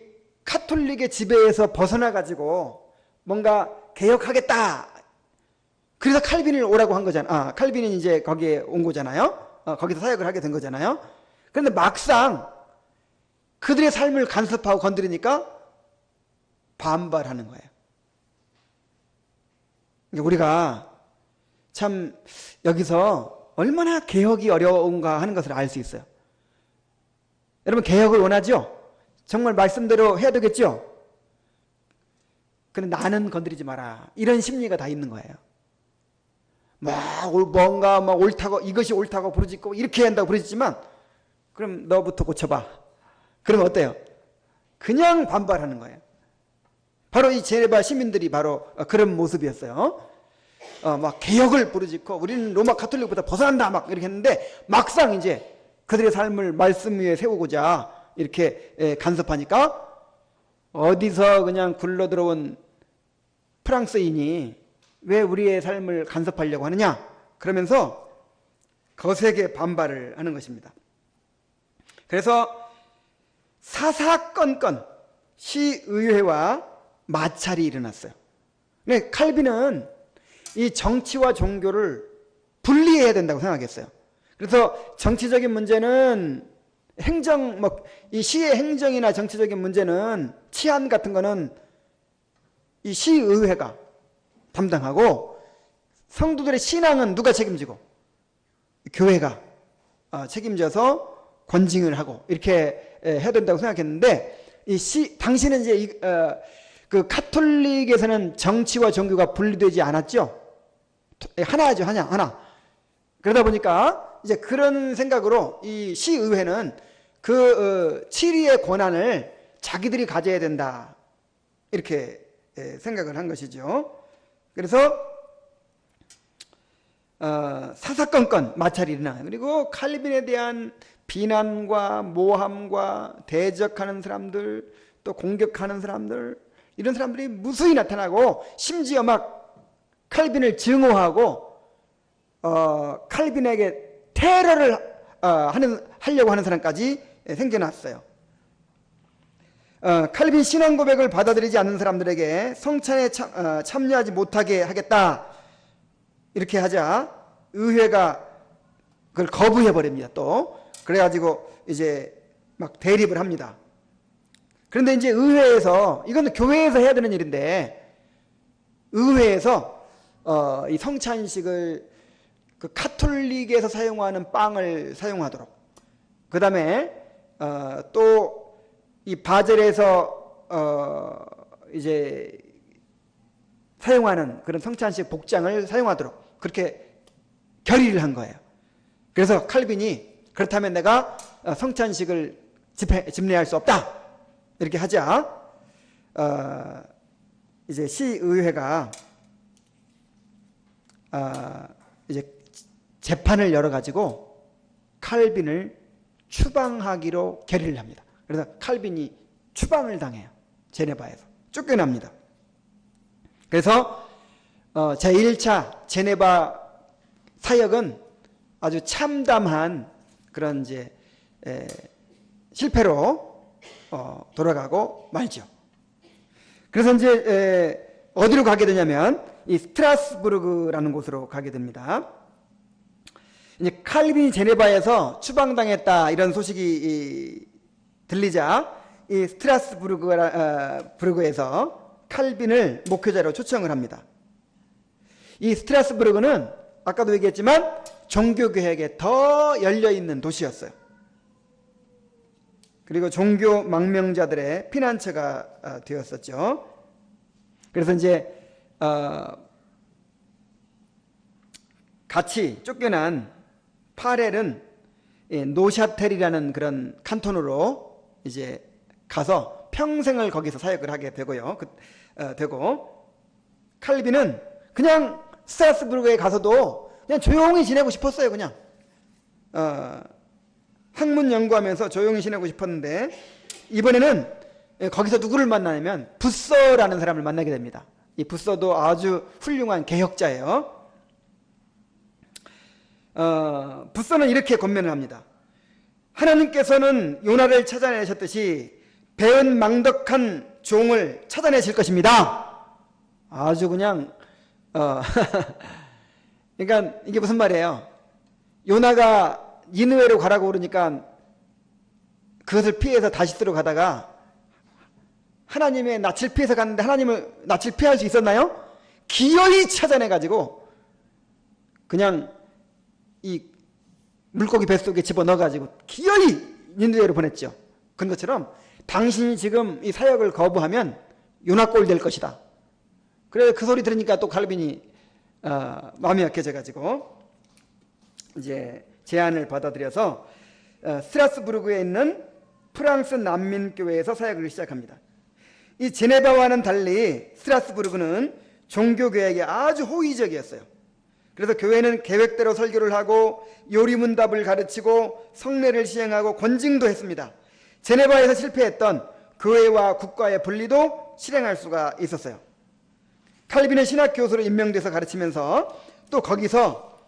카톨릭의 지배에서 벗어나 가지고 뭔가 개혁하겠다. 그래서 칼빈을 오라고 한 거잖아. 칼빈이 이제 거기에 온 거잖아요. 거기서 사역을 하게 된 거잖아요. 그런데 막상 그들의 삶을 간섭하고 건드리니까 반발하는 거예요. 우리가 참 여기서 얼마나 개혁이 어려운가 하는 것을 알 수 있어요. 여러분, 개혁을 원하죠? 정말 말씀대로 해야 되겠죠? 근데 나는 건드리지 마라, 이런 심리가 다 있는 거예요. 뭔가 옳다고, 이것이 옳다고 부르짖고 이렇게 한다고 부르짖지만 그럼 너부터 고쳐봐. 그러면 어때요? 그냥 반발하는 거예요. 바로 이 제네바 시민들이 바로 그런 모습이었어요. 막 개혁을 부르짖고 우리는 로마 가톨릭보다 벗어난다 막 이렇게 했는데 막상 이제 그들의 삶을 말씀 위에 세우고자 이렇게 간섭하니까 어디서 그냥 굴러 들어온 프랑스인이 왜 우리의 삶을 간섭하려고 하느냐, 그러면서 거세게 반발을 하는 것입니다. 그래서 사사건건 시의회와 마찰이 일어났어요. 근데 칼빈은 이 정치와 종교를 분리해야 된다고 생각했어요. 그래서 정치적인 문제는 이 시의 행정이나 정치적인 문제는 치안 같은 거는 이 시의회가 담당하고 성도들의 신앙은 누가 책임지고 교회가 책임져서 권징을 하고 이렇게 해야 된다고 생각했는데 당시는 이제 그 카톨릭에서는 정치와 종교가 분리되지 않았죠. 하나죠, 하나. 그러다 보니까 이제 그런 생각으로 이 시의회는 그 치리의 권한을 자기들이 가져야 된다, 이렇게 생각을 한 것이죠. 그래서 사사건건 마찰이 일어나요. 그리고 칼빈에 대한 비난과 모함과 대적하는 사람들, 또 공격하는 사람들, 이런 사람들이 무수히 나타나고 심지어 막 칼빈을 증오하고 칼빈에게 테러를 하려고 하는 사람까지 생겨났어요. 칼빈 신앙 고백을 받아들이지 않는 사람들에게 성찬에 참여하지 못하게 하겠다, 이렇게 하자 의회가 그걸 거부해 버립니다. 또 그래가지고 이제 막 대립을 합니다. 그런데 이제 의회에서, 이건 교회에서 해야 되는 일인데 의회에서 이 성찬식을 그 카톨릭에서 사용하는 빵을 사용하도록, 그 다음에 또 이 바젤에서 이제 사용하는 그런 성찬식 복장을 사용하도록 그렇게 결의를 한 거예요. 그래서 칼빈이 그렇다면 내가 성찬식을 집례할 수 없다 이렇게 하자 이제 시의회가 이제 재판을 열어가지고 칼빈을 추방하기로 결의를 합니다. 그래서 칼빈이 추방을 당해요. 제네바에서 쫓겨납니다. 그래서 제1차 제네바 사역은 아주 참담한 그런 이제 실패로 돌아가고 말죠. 그래서 이제 어디로 가게 되냐면 이 스트라스부르크라는 곳으로 가게 됩니다. 이제 칼빈이 제네바에서 추방당했다 이런 소식이 들리자 이 스트라스부르크에서 칼빈을 목회자로 초청을 합니다. 이 스트라스부르크는 아까도 얘기했지만 종교개혁에 더 열려있는 도시였어요. 그리고 종교 망명자들의 피난처가 되었었죠. 그래서 이제 같이 쫓겨난 파렐은 노샤텔이라는 그런 칸톤으로 이제 가서 평생을 거기서 사역을 하게 되고요. 되고 칼빈은 그냥 스트라스부르크에 가서도 그냥 조용히 지내고 싶었어요. 그냥 학문 연구하면서 조용히 지내고 싶었는데 이번에는 거기서 누구를 만나냐면 부서라는 사람을 만나게 됩니다. 이 부서도 아주 훌륭한 개혁자예요. 부서는 이렇게 권면을 합니다. 하나님께서는 요나를 찾아내셨듯이 배은망덕한 종을 찾아내실 것입니다. 아주 그냥 그러니까 이게 무슨 말이에요? 요나가 니느웨로 가라고 그러니까 그것을 피해서 다시스로 가다가 하나님의 낯을 피해서 갔는데 하나님을 낯을 피할 수 있었나요? 기어이 찾아내가지고 그냥 이 물고기 뱃속에 집어넣어가지고 기어이 니느웨로 보냈죠. 그런 것처럼 당신이 지금 이 사역을 거부하면 요나꼴 될 것이다. 그래서 그 소리 들으니까 또 칼빈이 마음이 약해져가지고 이제 제안을 받아들여서 스트라스부르크에 있는 프랑스 난민교회에서 사역을 시작합니다. 이 제네바와는 달리 스트라스부르크는 종교개혁에 아주 호의적이었어요. 그래서 교회는 계획대로 설교를 하고 요리문답을 가르치고 성례를 시행하고 권징도 했습니다. 제네바에서 실패했던 교회와 국가의 분리도 실행할 수가 있었어요. 칼빈은 신학 교수로 임명돼서 가르치면서 또 거기서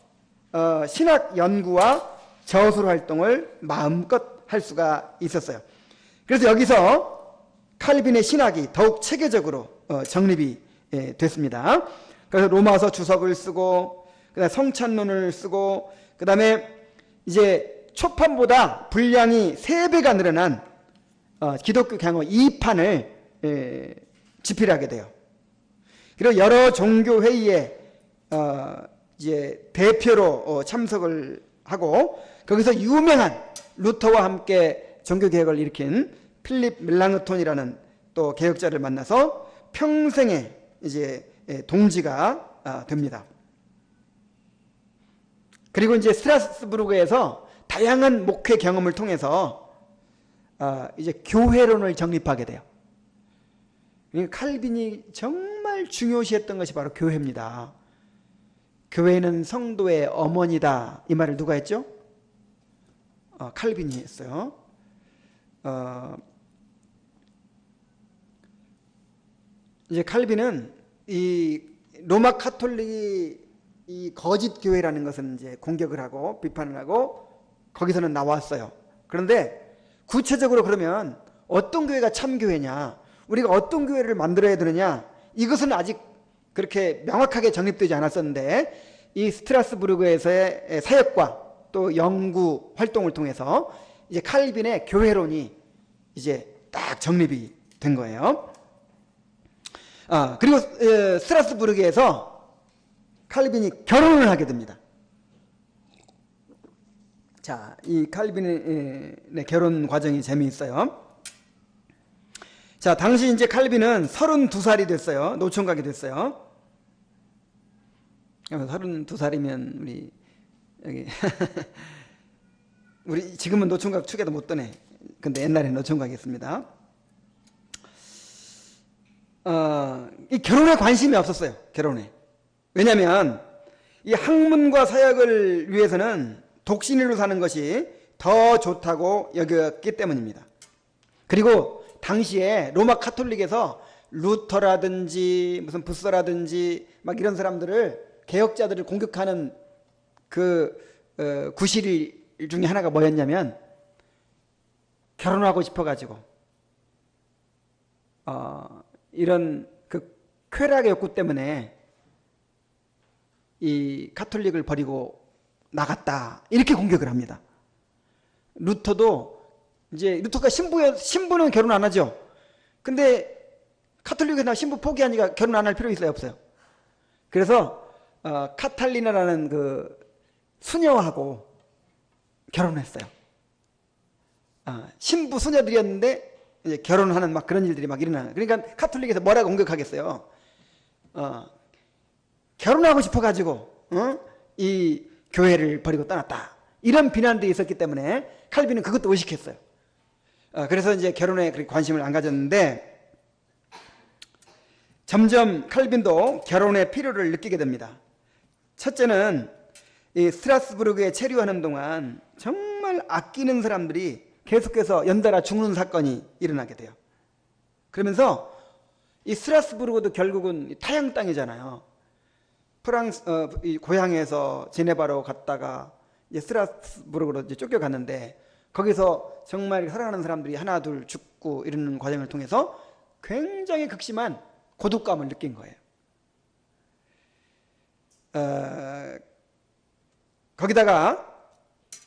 신학 연구와 저술 활동을 마음껏 할 수가 있었어요. 그래서 여기서 칼빈의 신학이 더욱 체계적으로 정립이 됐습니다. 그래서 로마서 주석을 쓰고 그다음에 성찬론을 쓰고 그다음에 이제 초판보다 분량이 3배가 늘어난 기독교 강어 2판을 집필하게 돼요. 그리고 여러 종교 회의에 이제 대표로 참석을 하고 거기서 유명한 루터와 함께 종교 개혁을 일으킨 필립 멜랑흐톤이라는 또 개혁자를 만나서 평생의 이제 동지가 됩니다. 그리고 이제 스트라스부르크에서 다양한 목회 경험을 통해서 이제 교회론을 정립하게 돼요. 칼빈이 정말 중요시했던 것이 바로 교회입니다. 교회는 성도의 어머니다. 이 말을 누가 했죠? 칼빈이 했어요. 이제 칼빈은 이 로마 카톨릭이 이 거짓 교회라는 것은 이제 공격을 하고 비판을 하고 거기서는 나왔어요. 그런데 구체적으로 그러면 어떤 교회가 참 교회냐, 우리가 어떤 교회를 만들어야 되느냐, 이것은 아직 그렇게 명확하게 정립되지 않았었는데 이 스트라스부르크에서의 사역과 또 연구 활동을 통해서 이제 칼빈의 교회론이 이제 딱 정립이 된 거예요. 그리고 스트라스부르크에서 칼빈이 결혼을 하게 됩니다. 자, 이 칼빈의 결혼 과정이 재미있어요. 자, 당시 이제 칼빈은 32살이 됐어요. 노총각이 됐어요. 32살이면 우리 여기 우리 지금은 노총각 축에도 못 떠네. 근데 옛날에는 노총각이었습니다. 이 결혼에 관심이 없었어요. 결혼에. 왜냐하면 이 학문과 사역을 위해서는 독신일로 사는 것이 더 좋다고 여겼기 때문입니다. 그리고 당시에 로마 카톨릭에서 루터라든지 무슨 부서라든지 막 이런 사람들을 개혁자들을 공격하는 그 구실 중에 하나가 뭐였냐면 결혼하고 싶어가지고 이런 그 쾌락의 욕구 때문에 이 카톨릭을 버리고 나갔다 이렇게 공격을 합니다. 루터도 이제 루터가 신부는 결혼 안 하죠. 근데 카톨릭에 나 신부 포기하니까 결혼 안 할 필요 있어요, 없어요? 그래서 카탈리나라는 그 수녀하고 결혼했어요. 신부 수녀들이었는데 이제 결혼하는 막 그런 일들이 막 일어나요. 그러니까 카톨릭에서 뭐라고 공격하겠어요? 결혼하고 싶어가지고 이 교회를 버리고 떠났다. 이런 비난들이 있었기 때문에 칼빈은 그것도 의식했어요. 그래서 이제 결혼에 그렇게 관심을 안 가졌는데 점점 칼빈도 결혼의 필요를 느끼게 됩니다. 첫째는 이 스트라스부르크에 체류하는 동안 정말 아끼는 사람들이 계속해서 연달아 죽는 사건이 일어나게 돼요. 그러면서 이 스트라스부르크도 결국은 타향 땅이잖아요. 프랑스 이 고향에서 제네바로 갔다가 이제 스트라스부르크로 이제 쫓겨갔는데 거기서 정말 사랑하는 사람들이 하나 둘 죽고 이러는 과정을 통해서 굉장히 극심한 고독감을 느낀 거예요. 거기다가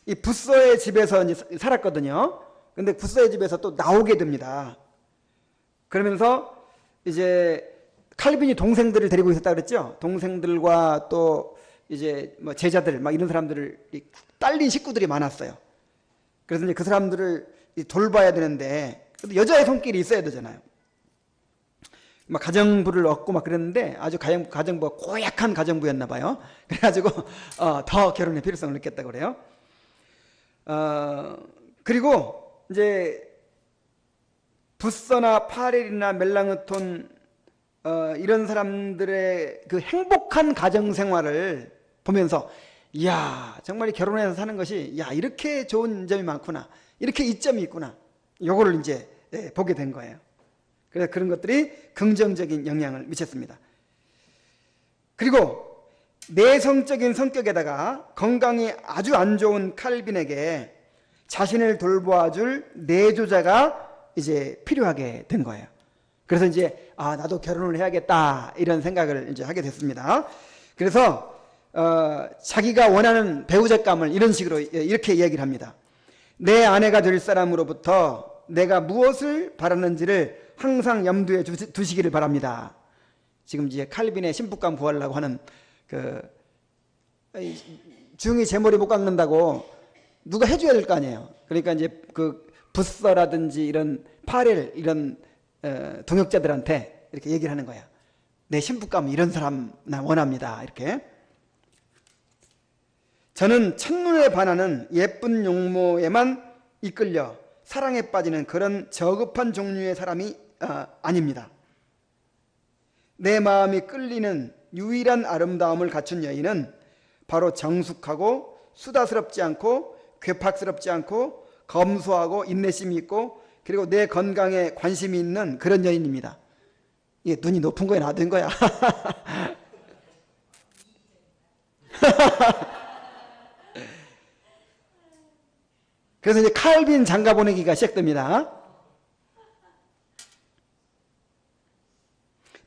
이 부서의 집에서 이제 살았거든요. 근데 부서의 집에서 또 나오게 됩니다. 그러면서 이제 칼빈이 동생들을 데리고 있었다 그랬죠. 동생들과 또 이제 뭐 제자들 막 이런 사람들을 딸린 식구들이 많았어요. 그래서 이제 그 사람들을 돌봐야 되는데 여자의 손길이 있어야 되잖아요. 막 가정부를 얻고 막 그랬는데 아주 가정부가 고약한 가정부였나 봐요. 그래가지고 더 결혼의 필요성을 느꼈다고 그래요. 그리고 이제 부서나 파렐이나 멜랑흐톤 이런 사람들의 그 행복한 가정 생활을 보면서 이야 정말 결혼해서 사는 것이 야 이렇게 좋은 점이 많구나, 이렇게 이점이 있구나, 요거를 이제 보게 된 거예요. 그래서 그런 것들이 긍정적인 영향을 미쳤습니다. 그리고 내성적인 성격에다가 건강이 아주 안 좋은 칼빈에게 자신을 돌봐줄 내조자가 이제 필요하게 된 거예요. 그래서 이제 나도 결혼을 해야겠다 이런 생각을 이제 하게 됐습니다. 그래서 자기가 원하는 배우자감을 이런 식으로 이렇게 이야기를 합니다. 내 아내가 될 사람으로부터 내가 무엇을 바라는지를 항상 염두에 두시기를 바랍니다. 지금 이제 칼빈의 신부감 구하려고 하는 그 중이 제 머리 못 깎는다고 누가 해줘야 될 거 아니에요. 그러니까 이제 그 부서라든지 이런 파렐 이런 동역자들한테 이렇게 얘기를 하는 거야. 내 신부감 이런 사람 나 원합니다. 이렇게. 저는 첫눈에 반하는 예쁜 용모에만 이끌려 사랑에 빠지는 그런 저급한 종류의 사람이 아닙니다. 내 마음이 끌리는 유일한 아름다움을 갖춘 여인은 바로 정숙하고 수다스럽지 않고 괴팍스럽지 않고 검소하고 인내심이 있고 그리고 내 건강에 관심이 있는 그런 여인입니다. 이게 눈이 높은 거야 낮은 거야? 그래서 이제 칼빈 장가 보내기가 시작됩니다.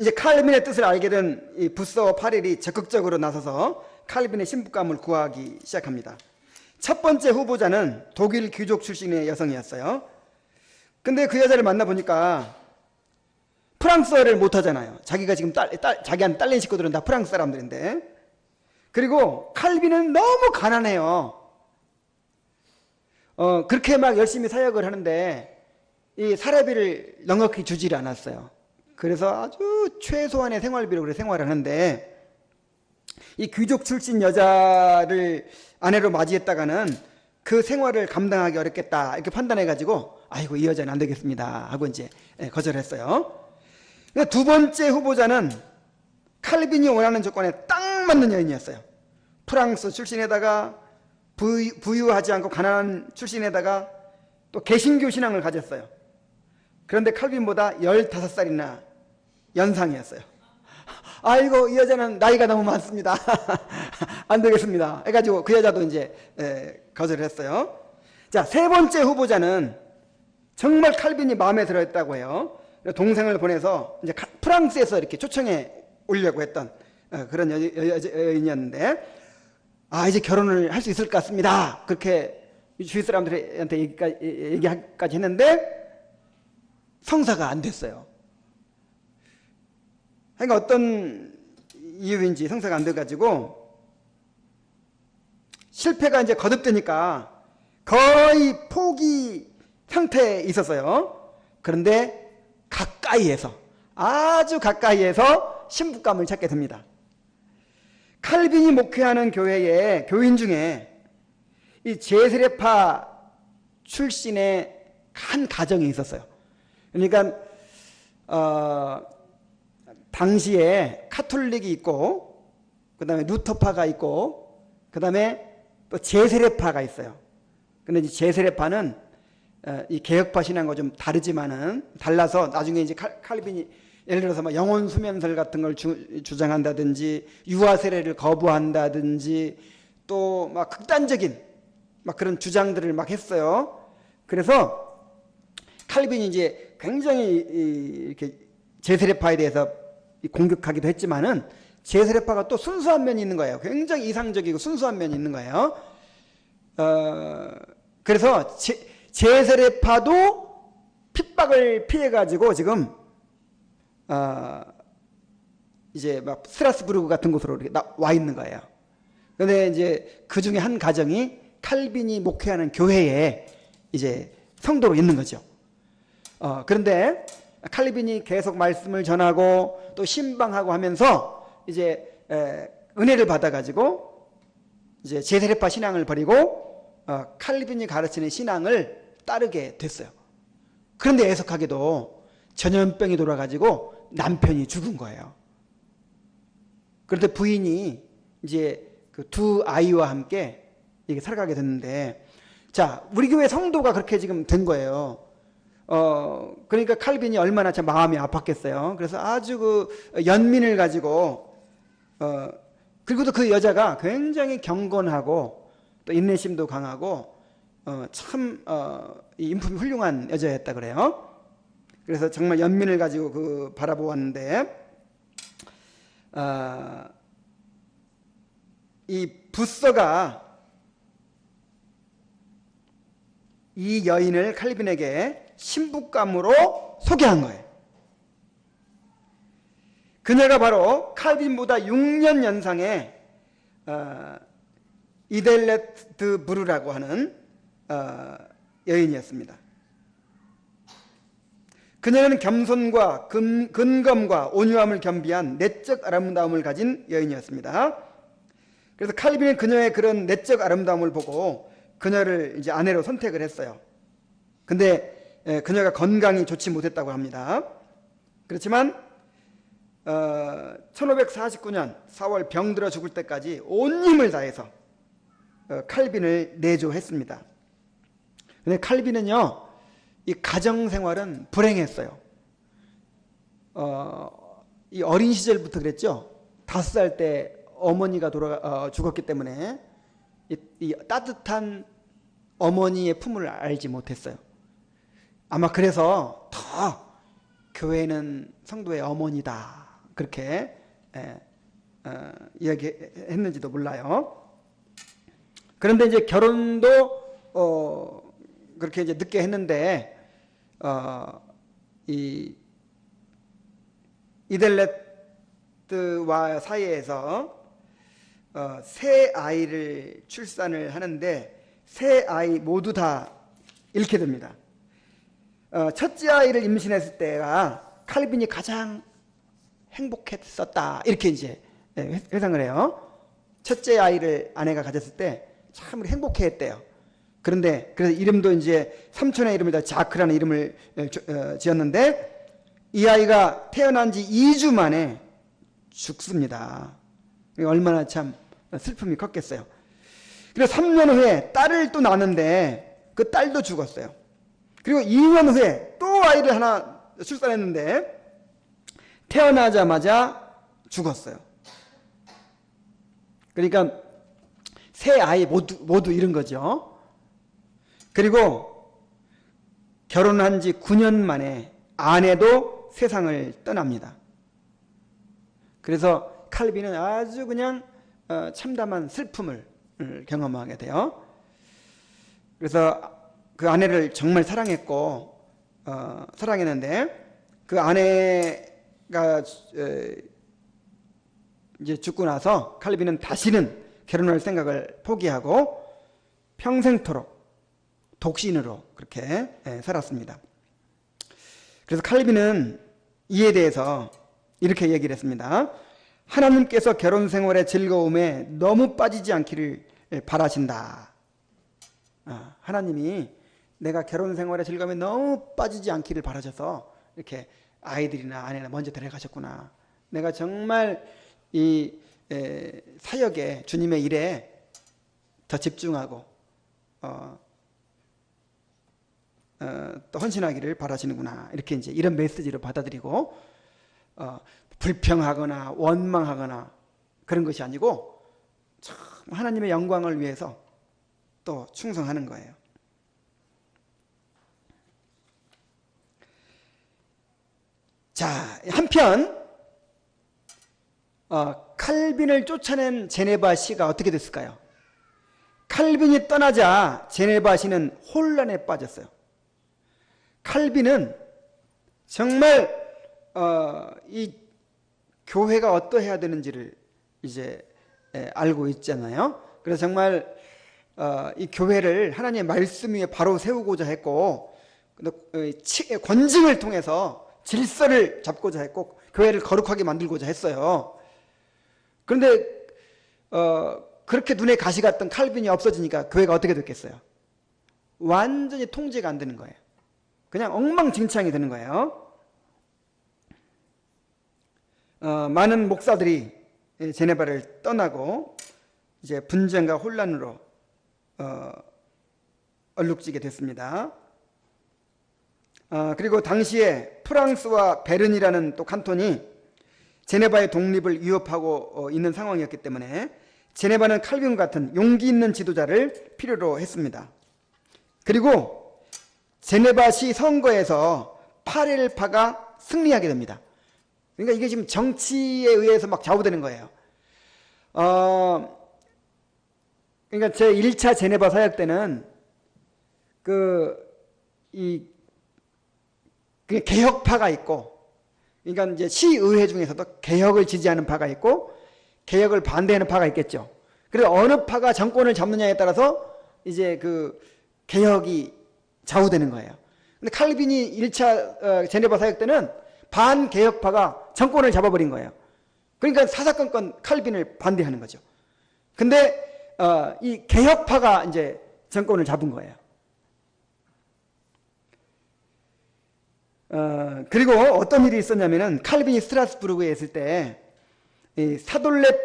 이제 칼빈의 뜻을 알게 된 이 부서와 파렐이 적극적으로 나서서 칼빈의 신부감을 구하기 시작합니다. 첫 번째 후보자는 독일 귀족 출신의 여성이었어요. 근데 그 여자를 만나보니까 프랑스어를 못하잖아요. 자기가 지금 자기한테 딸린 식구들은 다 프랑스 사람들인데. 그리고 칼빈은 너무 가난해요. 그렇게 막 열심히 사역을 하는데 이 사례비를 넉넉히 주질 않았어요. 그래서 아주 최소한의 생활비로 그래 생활을 하는데 이 귀족 출신 여자를 아내로 맞이했다가는 그 생활을 감당하기 어렵겠다 이렇게 판단해가지고 아이고 이 여자는 안 되겠습니다 하고 이제 거절했어요. 두 번째 후보자는 칼빈이 원하는 조건에 딱 맞는 여인이었어요. 프랑스 출신에다가 부유하지 않고 가난한 출신에다가 또 개신교 신앙을 가졌어요. 그런데 칼빈보다 15살이나 연상이었어요. 아이고 이 여자는 나이가 너무 많습니다. 안 되겠습니다 해가지고 그 여자도 이제 거절을 했어요. 자, 세 번째 후보자는 정말 칼빈이 마음에 들어했다고 해요. 동생을 보내서 이제 프랑스에서 이렇게 초청해 오려고 했던 그런 여인이었는데, 이제 결혼을 할 수 있을 것 같습니다 그렇게 주위 사람들한테 얘기까지 했는데 성사가 안 됐어요. 그러니까 어떤 이유인지 성사가 안 돼가지고 실패가 이제 거듭되니까 거의 포기 상태에 있었어요. 그런데 아주 가까이에서 신부감을 찾게 됩니다. 칼빈이 목회하는 교회에 교인 중에 이 제세례파 출신의 한 가정이 있었어요. 그러니까 당시에 카톨릭이 있고 그 다음에 루터파가 있고 그 다음에 또 제세례파가 있어요. 근데 이 제세례파는 이 개혁파 신앙과 좀 달라서 나중에 이제 칼빈이 예를 들어서 막 영혼 수면설 같은 걸 주장한다든지 유아 세례를 거부한다든지 또 막 극단적인 막 그런 주장들을 막 했어요. 그래서 칼빈이 이제 굉장히 이렇게 제세례파에 대해서 공격하기도 했지만은 제세례파가 또 순수한 면이 있는 거예요. 굉장히 이상적이고 순수한 면이 있는 거예요. 그래서 제세례파도 핍박을 피해가지고 지금 이제 막 스트라스부르크 같은 곳으로 이렇게 와 있는 거예요. 그런데 이제 그 중에 한 가정이 칼빈이 목회하는 교회에 이제 성도로 있는 거죠. 그런데 칼빈이 계속 말씀을 전하고 또 신방하고 하면서 이제 은혜를 받아가지고 이제 제세례파 신앙을 버리고 칼빈이 가르치는 신앙을 따르게 됐어요. 그런데 애석하게도 전염병이 돌아가지고 남편이 죽은 거예요. 그런데 부인이 이제 그 두 아이와 함께 이게 살아가게 됐는데, 자, 우리 교회 성도가 그렇게 지금 된 거예요. 그러니까 칼빈이 얼마나 참 마음이 아팠겠어요. 그래서 아주 그 연민을 가지고, 그리고 또 그 여자가 굉장히 경건하고 또 인내심도 강하고, 이 인품이 훌륭한 여자였다 그래요. 그래서 정말 연민을 가지고 그 바라보았는데, 이 부서가 이 여인을 칼빈에게 신부감으로 소개한 거예요. 그녀가 바로 칼빈보다 6년 연상의 이델레트 브루라고 하는 여인이었습니다. 그녀는 겸손과 근검과 온유함을 겸비한 내적 아름다움을 가진 여인이었습니다. 그래서 칼빈은 그녀의 그런 내적 아름다움을 보고 그녀를 이제 아내로 선택을 했어요. 근데 그녀가 건강이 좋지 못했다고 합니다. 그렇지만 1549년 4월 병들어 죽을 때까지 온 힘을 다해서 칼빈을 내조했습니다. 근데 칼빈은요, 이 가정생활은 불행했어요. 이 어린 시절부터 그랬죠. 5살 때 어머니가 죽었기 때문에 이 따뜻한 어머니의 품을 알지 못했어요. 아마 그래서 더 교회는 성도의 어머니다 그렇게 이야기했는지도 몰라요. 그런데 이제 결혼도 그렇게 이제 늦게 했는데 이 이델레트와 사이에서 세 아이를 출산을 하는데 세 아이 모두 다 잃게 됩니다. 첫째 아이를 임신했을 때가 칼빈이 가장 행복했었다 이렇게 이제 회상을 해요. 첫째 아이를 아내가 가졌을 때 참 행복해했대요. 그런데 그래서 이름도 이제 삼촌의 이름에다 자크라는 이름을 지었는데 이 아이가 태어난 지 2주 만에 죽습니다. 얼마나 참 슬픔이 컸겠어요. 그래서 3년 후에 딸을 또 낳았는데 그 딸도 죽었어요. 그리고 2년 후에 또 아이를 하나 출산했는데 태어나자마자 죽었어요. 그러니까 세 아이 모두 잃은 거죠. 그리고 결혼한 지 9년 만에 아내도 세상을 떠납니다. 그래서 칼빈은 아주 그냥 참담한 슬픔을 경험하게 돼요. 그래서 그 아내를 정말 사랑했고 사랑했는데 그 아내가 이제 죽고 나서 칼빈은 다시는 결혼할 생각을 포기하고 평생토록 독신으로 그렇게 살았습니다. 그래서 칼빈은 이에 대해서 이렇게 얘기를 했습니다. 하나님께서 결혼 생활의 즐거움에 너무 빠지지 않기를 바라신다. 하나님이 내가 결혼 생활의 즐거움에 너무 빠지지 않기를 바라셔서 이렇게 아이들이나 아내나 먼저 데려가셨구나. 내가 정말 이 사역에 주님의 일에 더 집중하고 또 헌신하기를 바라시는구나. 이렇게 이제 이런 메시지를 받아들이고 불평하거나 원망하거나 그런 것이 아니고 참 하나님의 영광을 위해서 또 충성하는 거예요. 자, 한편 칼빈을 쫓아낸 제네바 씨가 어떻게 됐을까요? 칼빈이 떠나자 제네바 씨는 혼란에 빠졌어요. 칼빈은 정말 이 교회가 어떠해야 되는지를 이제 알고 있잖아요. 그래서 정말 이 교회를 하나님의 말씀 위에 바로 세우고자 했고 권징을 통해서 질서를 잡고자 했고 교회를 거룩하게 만들고자 했어요. 그런데 그렇게 눈에 가시 갔던 칼빈이 없어지니까 교회가 어떻게 됐겠어요? 완전히 통제가 안 되는 거예요. 그냥 엉망진창이 되는 거예요. 많은 목사들이 제네바를 떠나고 이제 분쟁과 혼란으로 얼룩지게 됐습니다. 그리고 당시에 프랑스와 베른이라는 또 칸톤이 제네바의 독립을 위협하고 있는 상황이었기 때문에 제네바는 칼빈 같은 용기 있는 지도자를 필요로 했습니다. 그리고 제네바시 선거에서 파렐파가 승리하게 됩니다. 그러니까 이게 지금 정치에 의해서 막 좌우되는 거예요. 그러니까 제 1차 제네바 사역 때는 개혁파가 있고, 그러니까 이제 시의회 중에서도 개혁을 지지하는 파가 있고, 개혁을 반대하는 파가 있겠죠. 그래서 어느 파가 정권을 잡느냐에 따라서 이제 그 개혁이 좌우되는 거예요. 근데 칼빈이 1차 제네바 사역 때는 반개혁파가 정권을 잡아버린 거예요. 그러니까 사사건건 칼빈을 반대하는 거죠. 근데 이 개혁파가 이제 정권을 잡은 거예요. 그리고 어떤 일이 있었냐면은 칼빈이 스트라스부르크에 있을 때 이 사돌렛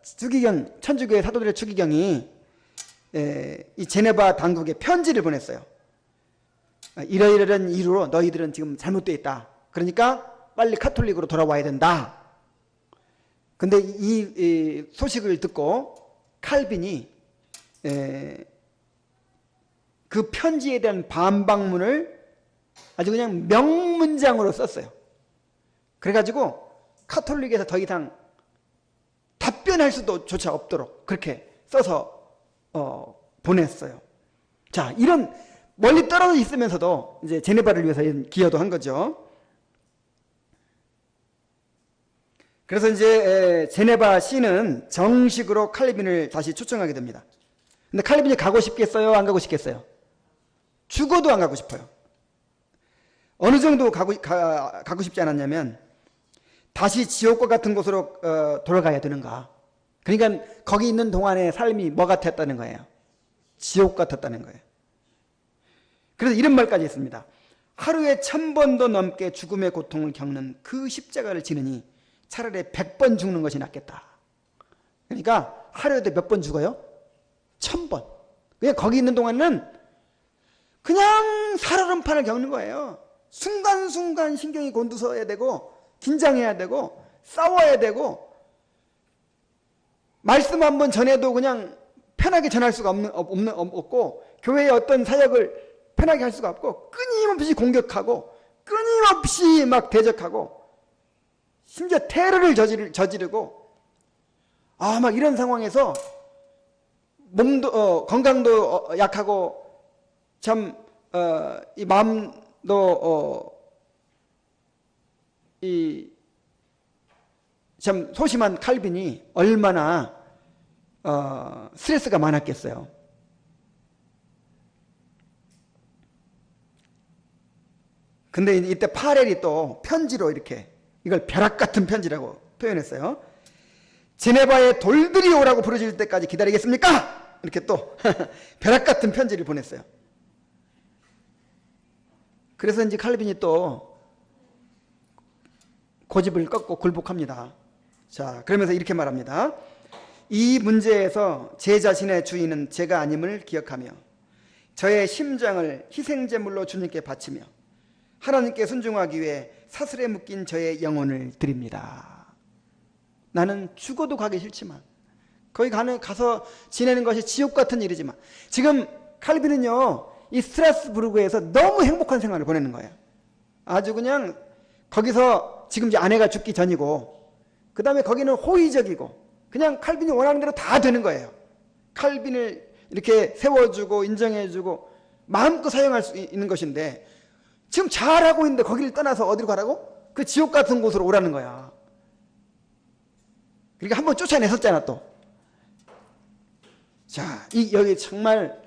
추기경, 천주교의 사돌렛 추기경이 이 제네바 당국에 편지를 보냈어요. 이러이러한 이유로 너희들은 지금 잘못되어 있다. 그러니까 빨리 카톨릭으로 돌아와야 된다. 근데 이 소식을 듣고 칼빈이 그 편지에 대한 반박문을 아주 그냥 명문장으로 썼어요. 그래가지고 카톨릭에서 더 이상 답변할 수도 조차 없도록 그렇게 써서 보냈어요. 자, 이런 멀리 떨어져 있으면서도 이제 제네바를 위해서 기여도 한 거죠. 그래서 이제 제네바 시는 정식으로 칼빈을 다시 초청하게 됩니다. 근데 칼빈이 가고 싶겠어요? 안 가고 싶겠어요? 죽어도 안 가고 싶어요. 어느 정도 가고 싶지 않았냐면 다시 지옥과 같은 곳으로 돌아가야 되는가? 그러니까 거기 있는 동안의 삶이 뭐 같았다는 거예요? 지옥 같았다는 거예요. 그래서 이런 말까지 했습니다. 하루에 1000번도 넘게 죽음의 고통을 겪는 그 십자가를 지느니 차라리 100번 죽는 것이 낫겠다. 그러니까 하루에도 몇 번 죽어요? 1000번. 그냥 거기 있는 동안은 그냥 살얼음판을 겪는 거예요. 순간순간 신경이 곤두서야 되고 긴장해야 되고 싸워야 되고 말씀 한번 전해도 그냥 편하게 전할 수가 없고 교회의 어떤 사역을 편하게 할 수가 없고 끊임없이 공격하고 끊임없이 막 대적하고 심지어 테러를 저지르고 막 이런 상황에서 몸도 건강도 약하고 참 이 마음도 참 소심한 칼빈이 얼마나 스트레스가 많았겠어요. 근데 이때 파렐이 또 편지로 이렇게 이걸 벼락 같은 편지라고 표현했어요. 제네바에 돌들이 오라고 부르실 때까지 기다리겠습니까? 이렇게 또 벼락 같은 편지를 보냈어요. 그래서 이제 칼빈이 또 고집을 꺾고 굴복합니다. 자, 그러면서 이렇게 말합니다. 이 문제에서 제 자신의 주인은 제가 아님을 기억하며 저의 심장을 희생제물로 주님께 바치며 하나님께 순종하기 위해 사슬에 묶인 저의 영혼을 드립니다. 나는 죽어도 가기 싫지만 거기 가서 지내는 것이 지옥 같은 일이지만 지금 칼빈은요 이 스트라스부르크에서 너무 행복한 생활을 보내는 거예요. 아주 그냥 거기서 지금 이제 아내가 죽기 전이고 그 다음에 거기는 호의적이고 그냥 칼빈이 원하는 대로 다 되는 거예요. 칼빈을 이렇게 세워주고 인정해주고 마음껏 사용할 수 있는 것인데 지금 잘하고 있는데 거기를 떠나서 어디로 가라고? 그 지옥 같은 곳으로 오라는 거야. 그러니까 한번 쫓아냈었잖아 또. 자, 여기 정말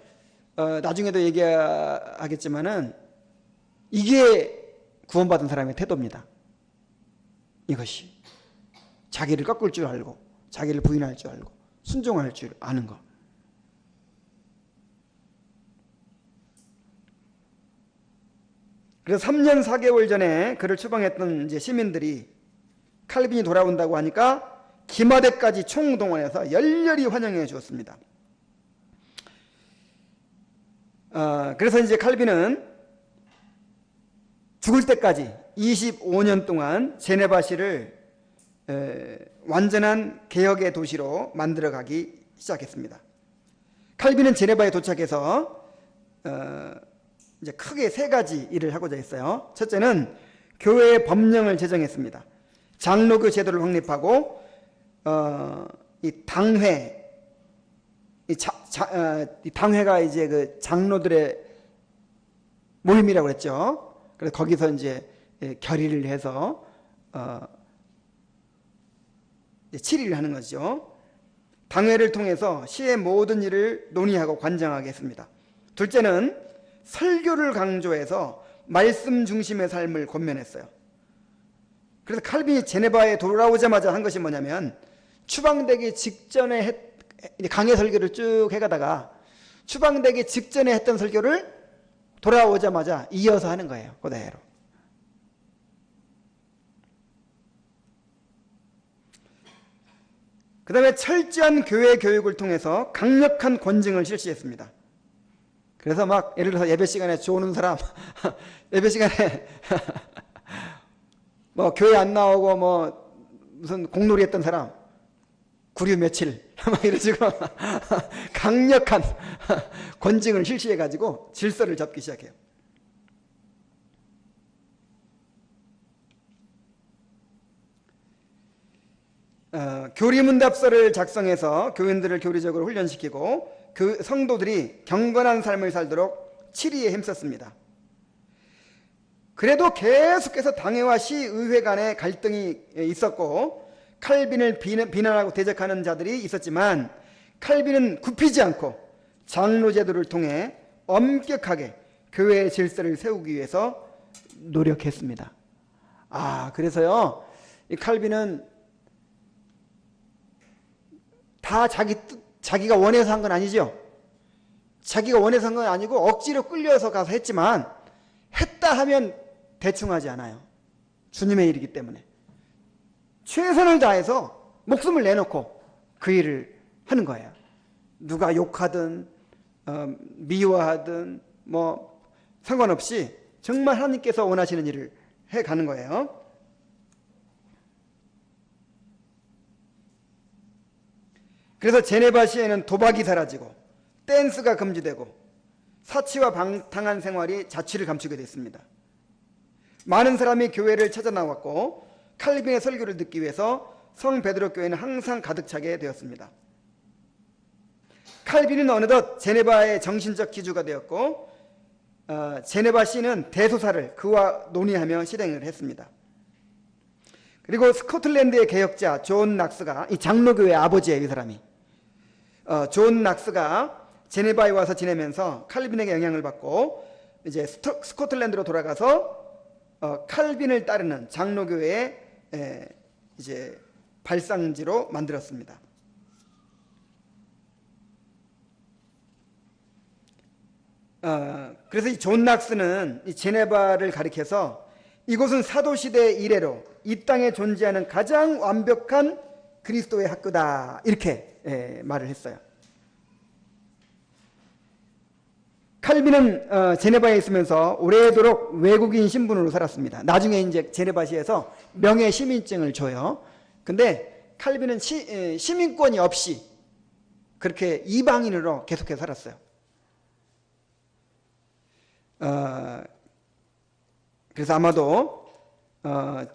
나중에도 얘기하겠지만은 이게 구원받은 사람의 태도입니다. 이것이 자기를 꺾을 줄 알고 자기를 부인할 줄 알고 순종할 줄 아는 것. 그래서 3년 4개월 전에 그를 추방했던 이제 시민들이 칼빈이 돌아온다고 하니까 기마대까지 총동원해서 열렬히 환영해 주었습니다. 그래서 이제 칼빈은 죽을 때까지 25년 동안 제네바시를 완전한 개혁의 도시로 만들어가기 시작했습니다. 칼빈은 제네바에 도착해서 이제 크게 3가지 일을 하고자 했어요. 첫째는 교회의 법령을 제정했습니다. 장로교 제도를 확립하고 이 당회, 이 당회가 이제 그 장로들의 모임이라고 했죠. 그래서 거기서 이제 결의를 해서 7일을 하는 거죠. 당회를 통해서 시의 모든 일을 논의하고 관장하게 했습니다. 둘째는 설교를 강조해서 말씀 중심의 삶을 권면했어요. 그래서 칼빈이 제네바에 돌아오자마자 한 것이 뭐냐면 추방되기 직전에 강해 설교를 쭉 해가다가 추방되기 직전에 했던 설교를 돌아오자마자 이어서 하는 거예요. 그대로. 그 다음에 철저한 교회 교육을 통해서 강력한 권징을 실시했습니다. 그래서 막 예를 들어서 예배 시간에 조는 사람 예배 시간에 뭐 교회 안 나오고 뭐 무슨 공놀이 했던 사람 구류 며칠 막 이러시고 강력한 권징을 실시해 가지고 질서를 잡기 시작해요. 교리문답서를 작성해서 교인들을 교리적으로 훈련시키고 그 성도들이 경건한 삶을 살도록 치리에 힘썼습니다. 그래도 계속해서 당회와 시의회 간의 갈등이 있었고 칼빈을 비난하고 대적하는 자들이 있었지만 칼빈은 굽히지 않고 장로 제도를 통해 엄격하게 교회의 질서를 세우기 위해서 노력했습니다. 그래서요 이 칼빈은 다 자기가 원해서 한 건 아니죠. 자기가 원해서 한 건 아니고 억지로 끌려서 가서 했지만 했다 하면 대충 하지 않아요. 주님의 일이기 때문에 최선을 다해서 목숨을 내놓고 그 일을 하는 거예요. 누가 욕하든 미워하든 뭐 상관없이 정말 하나님께서 원하시는 일을 해가는 거예요. 그래서 제네바시에는 도박이 사라지고 댄스가 금지되고 사치와 방탕한 생활이 자취를 감추게 됐습니다. 많은 사람이 교회를 찾아 나왔고 칼빈의 설교를 듣기 위해서 성 베드로 교회는 항상 가득 차게 되었습니다. 칼빈은 어느덧 제네바의 정신적 기주가 되었고 제네바시는 대소사를 그와 논의하며 실행을 했습니다. 그리고 스코틀랜드의 개혁자 존 낙스가, 이 장로교회 아버지예요, 이 사람이. 존 낙스가 제네바에 와서 지내면서 칼빈에게 영향을 받고 이제 스코틀랜드로 돌아가서 칼빈을 따르는 장로교회의 이제 발상지로 만들었습니다. 그래서 이 존 낙스는 이 제네바를 가리켜서 이곳은 사도시대 이래로 이 땅에 존재하는 가장 완벽한 그리스도의 학교다, 이렇게 말을 했어요. 칼빈은 제네바에 있으면서 오래도록 외국인 신분으로 살았습니다. 나중에 이제 제네바시에서 명예 시민증을 줘요. 근데 칼빈은 시민권이 없이 그렇게 이방인으로 계속해서 살았어요. 그래서 아마도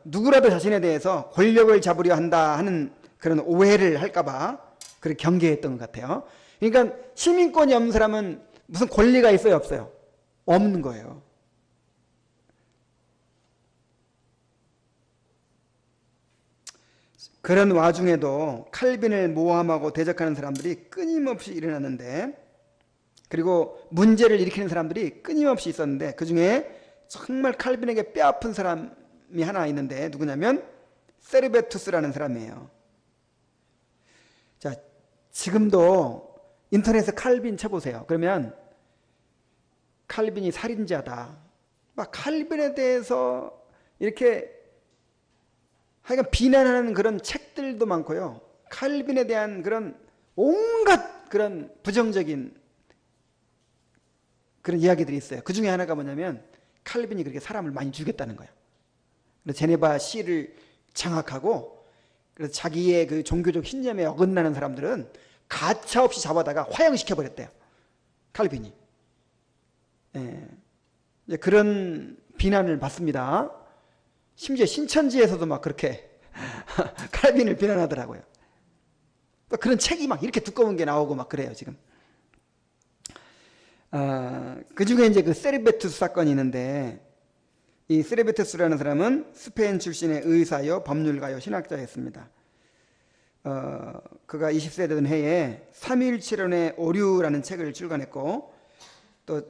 누구라도 자신에 대해서 권력을 잡으려 한다 하는 그런 오해를 할까봐 그렇게 경계했던 것 같아요. 그러니까 시민권이 없는 사람은 무슨 권리가 있어요, 없어요? 없는 거예요. 그런 와중에도 칼빈을 모함하고 대적하는 사람들이 끊임없이 일어났는데, 그리고 문제를 일으키는 사람들이 끊임없이 있었는데, 그 중에 정말 칼빈에게 뼈아픈 사람이 하나 있는데 누구냐면 세르베투스라는 사람이에요. 자, 지금도 인터넷에 칼빈 쳐보세요. 그러면 칼빈이 살인자다, 막 칼빈에 대해서 이렇게 하여간 비난하는 그런 책들도 많고요. 칼빈에 대한 그런 온갖 그런 부정적인 그런 이야기들이 있어요. 그 중에 하나가 뭐냐면 칼빈이 그렇게 사람을 많이 죽였다는 거예요. 그래서 제네바 시를 장악하고, 그래서 자기의 그 종교적 신념에 어긋나는 사람들은 가차없이 잡아다가 화형시켜버렸대요, 칼빈이. 이제 그런 비난을 받습니다. 심지어 신천지에서도 막 그렇게 칼빈을 비난하더라고요. 또 그런 책이 막 이렇게 두꺼운 게 나오고 막 그래요, 지금. 그 중에 이제 그 세르베투스 사건이 있는데, 이 세르베투스라는 사람은 스페인 출신의 의사요, 법률가요, 신학자였습니다. 그가 20세 되던 해에 3.1실현의 오류라는 책을 출간했고, 또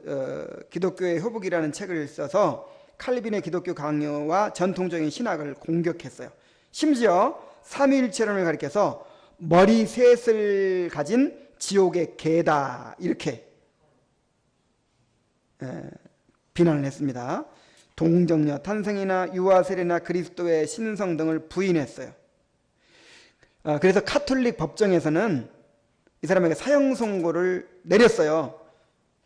기독교의 효복이라는 책을 써서 칼빈의 기독교 강요와 전통적인 신학을 공격했어요. 심지어 3.1실현을 가리켜서 머리 셋을 가진 지옥의 개다, 이렇게 비난을 했습니다. 동정녀 탄생이나 유아 세례나 그리스도의 신성 등을 부인했어요. 그래서 카톨릭 법정에서는 이 사람에게 사형 선고를 내렸어요.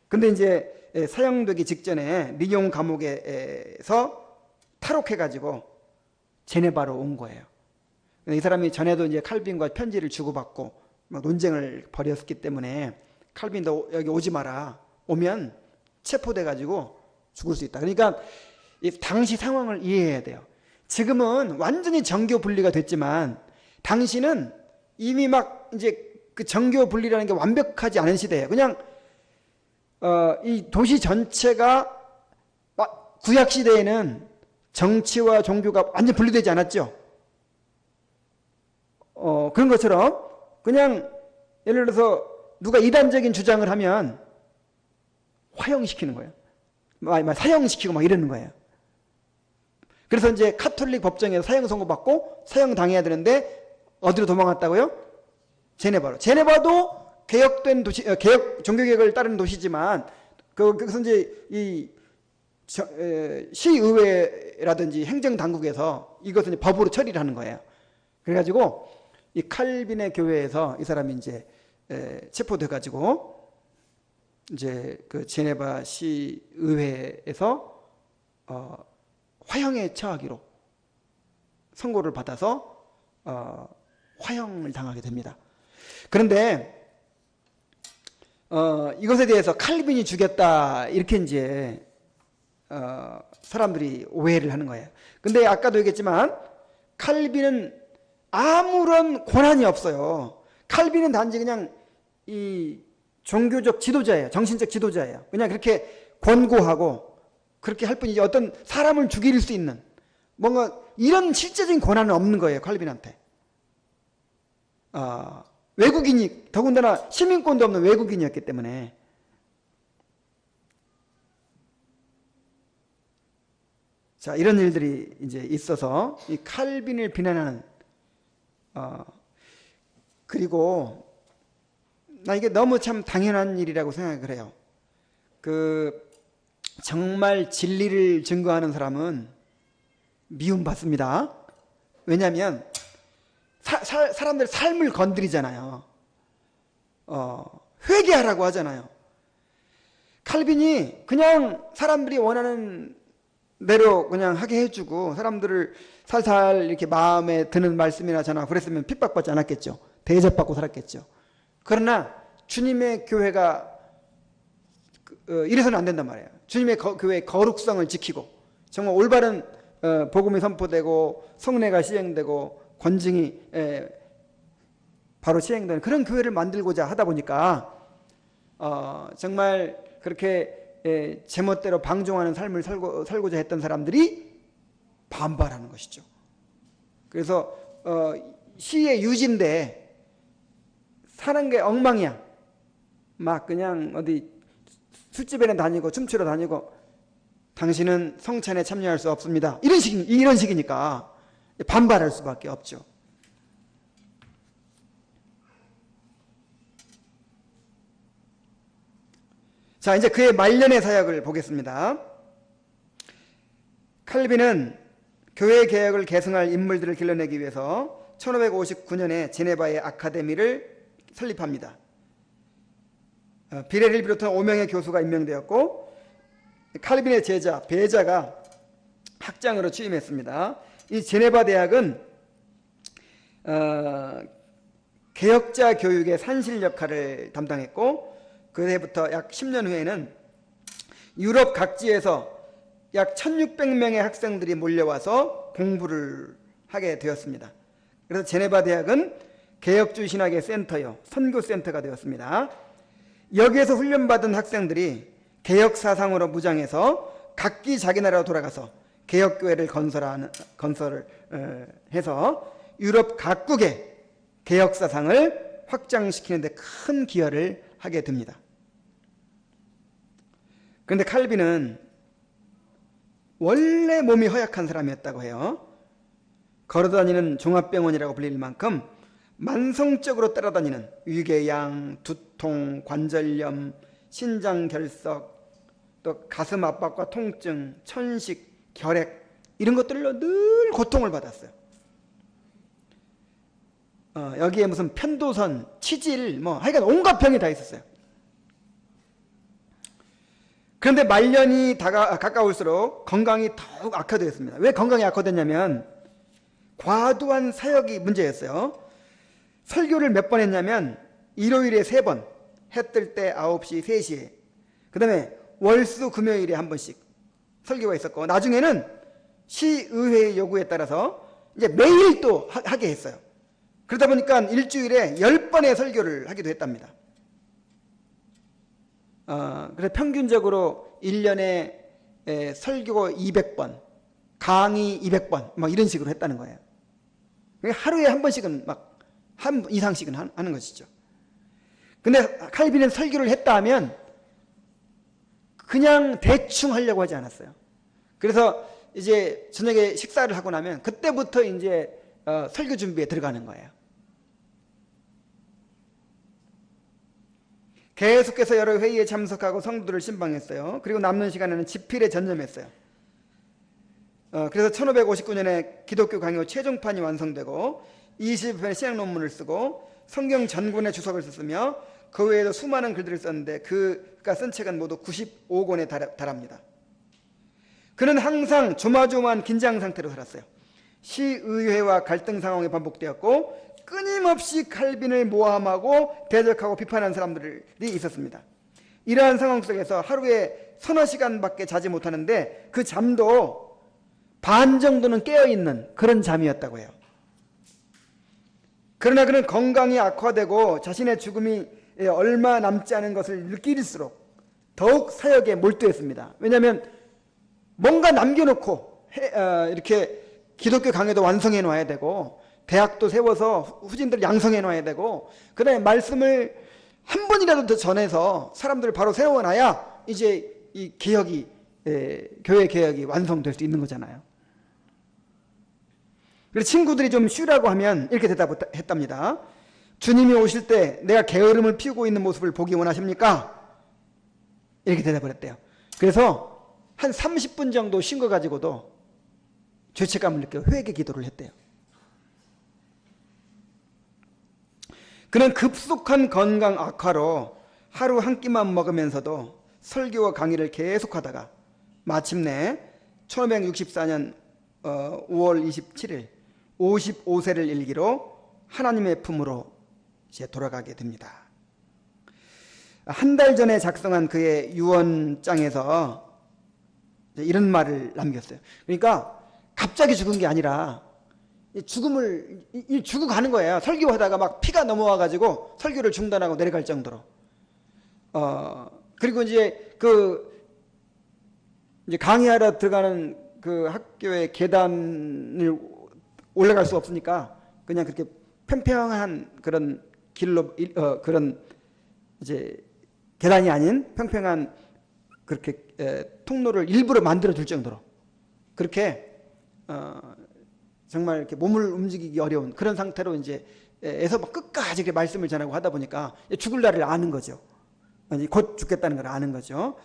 근데 이제 사형되기 직전에 리옹 감옥에서 탈옥해가지고 제네바로 온 거예요. 이 사람이 전에도 이제 칼빈과 편지를 주고받고 막 논쟁을 벌였기 때문에 칼빈도 여기 오지 마라, 오면 체포돼가지고 죽을 수 있다. 그러니까 이 당시 상황을 이해해야 돼요. 지금은 완전히 정교 분리가 됐지만 당시는 이미 막 이제 그 정교 분리라는 게 완벽하지 않은 시대예요. 그냥 이 도시 전체가 구약 시대에는 정치와 종교가 완전 분리되지 않았죠. 그런 것처럼 그냥 예를 들어서 누가 이단적인 주장을 하면 화형시키는 거예요. 사형시키고 막 이러는 거예요. 그래서 이제 카톨릭 법정에서 사형 선고받고 사형 당해야 되는데 어디로 도망갔다고요? 제네바도 개혁된 도시, 종교개혁을 따르는 도시지만 그것은 이제 이 시의회라든지 행정당국에서 이것은 법으로 처리를 하는 거예요. 그래가지고 이 칼빈의 교회에서 이 사람이 이제 체포돼가지고 이제 그 제네바 시의회에서 화형에 처하기로 선고를 받아서 화형을 당하게 됩니다. 그런데 이것에 대해서 칼빈이 죽였다 이렇게 이제 사람들이 오해를 하는 거예요. 근데 아까도 얘기했지만 칼빈은 아무런 권한이 없어요. 칼빈은 단지 그냥 이 종교적 지도자예요. 정신적 지도자예요. 그냥 그렇게 권고하고 그렇게 할 뿐이지 어떤 사람을 죽일 수 있는 뭔가 이런 실제적인 권한은 없는 거예요. 칼빈한테. 외국인이 더군다나 시민권도 없는 외국인이었기 때문에. 자, 이런 일들이 이제 있어서 이 칼빈을 비난하는 그리고 나 이게 너무 참 당연한 일이라고 생각을 해요. 정말 진리를 증거하는 사람은 미움받습니다. 왜냐하면 사람들 삶을 건드리잖아요. 회개하라고 하잖아요. 칼빈이 그냥 사람들이 원하는 대로 그냥 하게 해주고 사람들을 살살 이렇게 마음에 드는 말씀이나 전화 그랬으면 핍박받지 않았겠죠. 대접받고 살았겠죠. 그러나 주님의 교회가 이래서는 안 된단 말이에요. 주님의 교회의 거룩성을 지키고 정말 올바른 복음이 선포되고 성례가 시행되고 권징이 바로 시행되는 그런 교회를 만들고자 하다 보니까 정말 그렇게 제멋대로 방종하는 삶을 살고자 했던 사람들이 반발하는 것이죠. 그래서 시의 유지인데 사는 게 엉망이야. 막 그냥 어디 술집에는 다니고 춤추러 다니고 당신은 성찬에 참여할 수 없습니다. 이런 식이니까 반발할 수밖에 없죠. 자, 이제 그의 말년의 사역을 보겠습니다. 칼빈은 교회 개혁을 계승할 인물들을 길러내기 위해서 1559년에 제네바의 아카데미를 설립합니다. 비레를 비롯한 5명의 교수가 임명되었고 칼빈의 제자 베자가 학장으로 취임했습니다. 이 제네바 대학은 개혁자 교육의 산실 역할을 담당했고 그 해부터 약 10년 후에는 유럽 각지에서 약 1600명의 학생들이 몰려와서 공부를 하게 되었습니다. 그래서 제네바 대학은 개혁주의 신학의 센터요, 선교센터가 되었습니다. 여기에서 훈련받은 학생들이 개혁 사상으로 무장해서 각기 자기 나라로 돌아가서 개혁교회를 건설을 해서 유럽 각국의 개혁 사상을 확장시키는 데 큰 기여를 하게 됩니다. 그런데 칼빈은 원래 몸이 허약한 사람이었다고 해요. 걸어다니는 종합병원이라고 불릴 만큼 만성적으로 따라다니는 위궤양, 두통, 관절염, 신장결석, 또 가슴 압박과 통증, 천식, 결핵 이런 것들로 늘 고통을 받았어요. 여기에 무슨 편도선, 치질 하여간 온갖 병이 다 있었어요. 그런데 말년이 가까울수록 건강이 더욱 악화되었습니다. 왜 건강이 악화됐냐면 과도한 사역이 문제였어요. 설교를 몇 번 했냐면 일요일에 3번, 해 뜰 때 9시, 3시에, 그 다음에 월수 금요일에 한 번씩 설교가 있었고 나중에는 시의회의 요구에 따라서 이제 매일 또 하게 했어요. 그러다 보니까 일주일에 10번의 설교를 하기도 했답니다. 그래서 평균적으로 1년에 설교 200번, 강의 200번 이런 식으로 했다는 거예요. 하루에 한 번씩은 한 이상씩은 하는 것이죠. 근데 칼빈은 설교를 했다 하면 그냥 대충 하려고 하지 않았어요. 그래서 이제 저녁에 식사를 하고 나면 그때부터 이제 설교 준비에 들어가는 거예요. 계속해서 여러 회의에 참석하고 성도들을 신방했어요. 그리고 남는 시간에는 집필에 전념했어요. 그래서 1559년에 기독교 강요 최종판이 완성되고 20편의 신학 논문을 쓰고 성경 전권의 주석을 썼으며 그 외에도 수많은 글들을 썼는데 그가 쓴 책은 모두 95권에 달합니다. 그는 항상 조마조마한 긴장 상태로 살았어요. 시의회와 갈등 상황이 반복되었고 끊임없이 칼빈을 모함하고 대적하고 비판하는 사람들이 있었습니다. 이러한 상황 속에서 하루에 서너 시간밖에 자지 못하는데 그 잠도 반 정도는 깨어있는 그런 잠이었다고 해요. 그러나 그는 건강이 악화되고 자신의 죽음이 얼마 남지 않은 것을 느낄수록 더욱 사역에 몰두했습니다. 왜냐하면 뭔가 남겨놓고 이렇게 기독교 강해도 완성해 놔야 되고 대학도 세워서 후진들 양성해 놔야 되고 그다음에 말씀을 한 번이라도 더 전해서 사람들을 바로 세워놔야 이제 이 개혁이 교회 개혁이 완성될 수 있는 거잖아요. 그래서 친구들이 좀 쉬라고 하면 이렇게 대답했답니다. 주님이 오실 때 내가 게으름을 피우고 있는 모습을 보기 원하십니까? 이렇게 대답을 했대요. 그래서 한 30분 정도 쉰 거 가지고도 죄책감을 느껴 회개 기도를 했대요. 그는 급속한 건강 악화로 하루 한 끼만 먹으면서도 설교와 강의를 계속하다가 마침내 1564년 5월 27일 55세를 일기로 하나님의 품으로 이제 돌아가게 됩니다. 한 달 전에 작성한 그의 유언장에서 이런 말을 남겼어요. 그러니까 갑자기 죽은 게 아니라 죽음을 죽어가는 거예요. 설교하다가 막 피가 넘어와가지고 설교를 중단하고 내려갈 정도로. 그리고 이제 이제 강의하러 들어가는 그 학교의 계단을 올라갈 수 없으니까 그냥 그렇게 평평한 그런 길로 그런 이제 계단이 아닌 평평한 그렇게 통로를 일부러 만들어 줄 정도로 그렇게 정말 이렇게 몸을 움직이기 어려운 그런 상태로 이제 에서 막 끝까지 이렇게 말씀을 전하고 하다 보니까 죽을 날을 아는 거죠. 아니 곧 죽겠다는 걸 아는 거죠.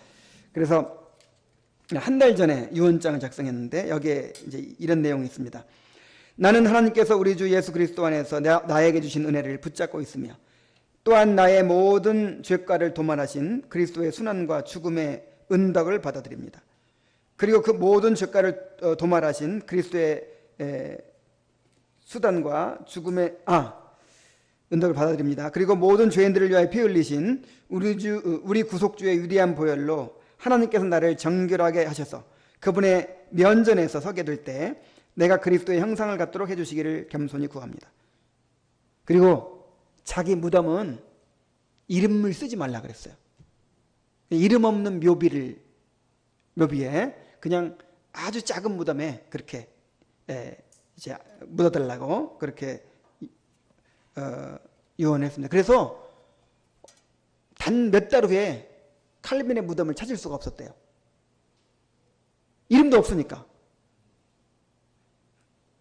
그래서 한 달 전에 유언장을 작성했는데 여기에 이제 이런 내용이 있습니다. 나는 하나님께서 우리 주 예수 그리스도 안에서 나에게 주신 은혜를 붙잡고 있으며 또한 나의 모든 죄가를 도말하신 그리스도의 순환과 죽음의 은덕을 받아들입니다. 그리고 그 모든 죄가를 도말하신 그리스도의 수단과 죽음의 은덕을 받아들입니다. 그리고 모든 죄인들을 위하여 피 흘리신 우리 구속주의 위대한 보혈로 하나님께서 나를 정결하게 하셔서 그분의 면전에서 서게 될 때 내가 그리스도의 형상을 갖도록 해주시기를 겸손히 구합니다. 그리고 자기 무덤은 이름을 쓰지 말라 그랬어요. 이름 없는 묘비에 그냥 아주 작은 무덤에 그렇게 이제 묻어달라고 그렇게 유언했습니다. 그래서 단 몇 달 후에 칼빈의 무덤을 찾을 수가 없었대요. 이름도 없으니까.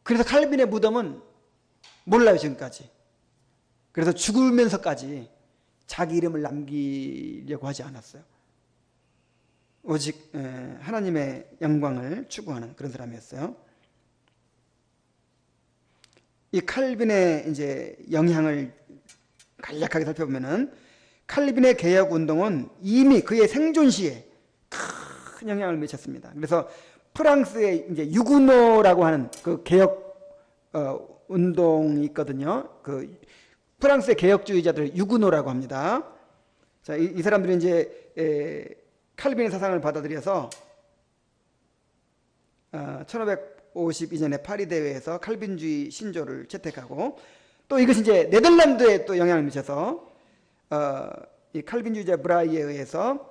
그래서 칼빈의 무덤은 몰라요 지금까지. 그래서 죽으면서까지 자기 이름을 남기려고 하지 않았어요. 오직 하나님의 영광을 추구하는 그런 사람이었어요. 이 칼빈의 이제 영향을 간략하게 살펴보면은 칼빈의 개혁 운동은 이미 그의 생존 시에 큰 영향을 미쳤습니다. 그래서 프랑스의 이제 유구노라고 하는 그 개혁 운동이 있거든요. 그 프랑스의 개혁주의자들 유구노라고 합니다. 자, 이 사람들이 이제 칼빈의 사상을 받아들여서 1552년에 파리 대회에서 칼빈주의 신조를 채택하고 또 이것이 이제 네덜란드에 또 영향을 미쳐서 이 칼빈주의자 브라이에 의해서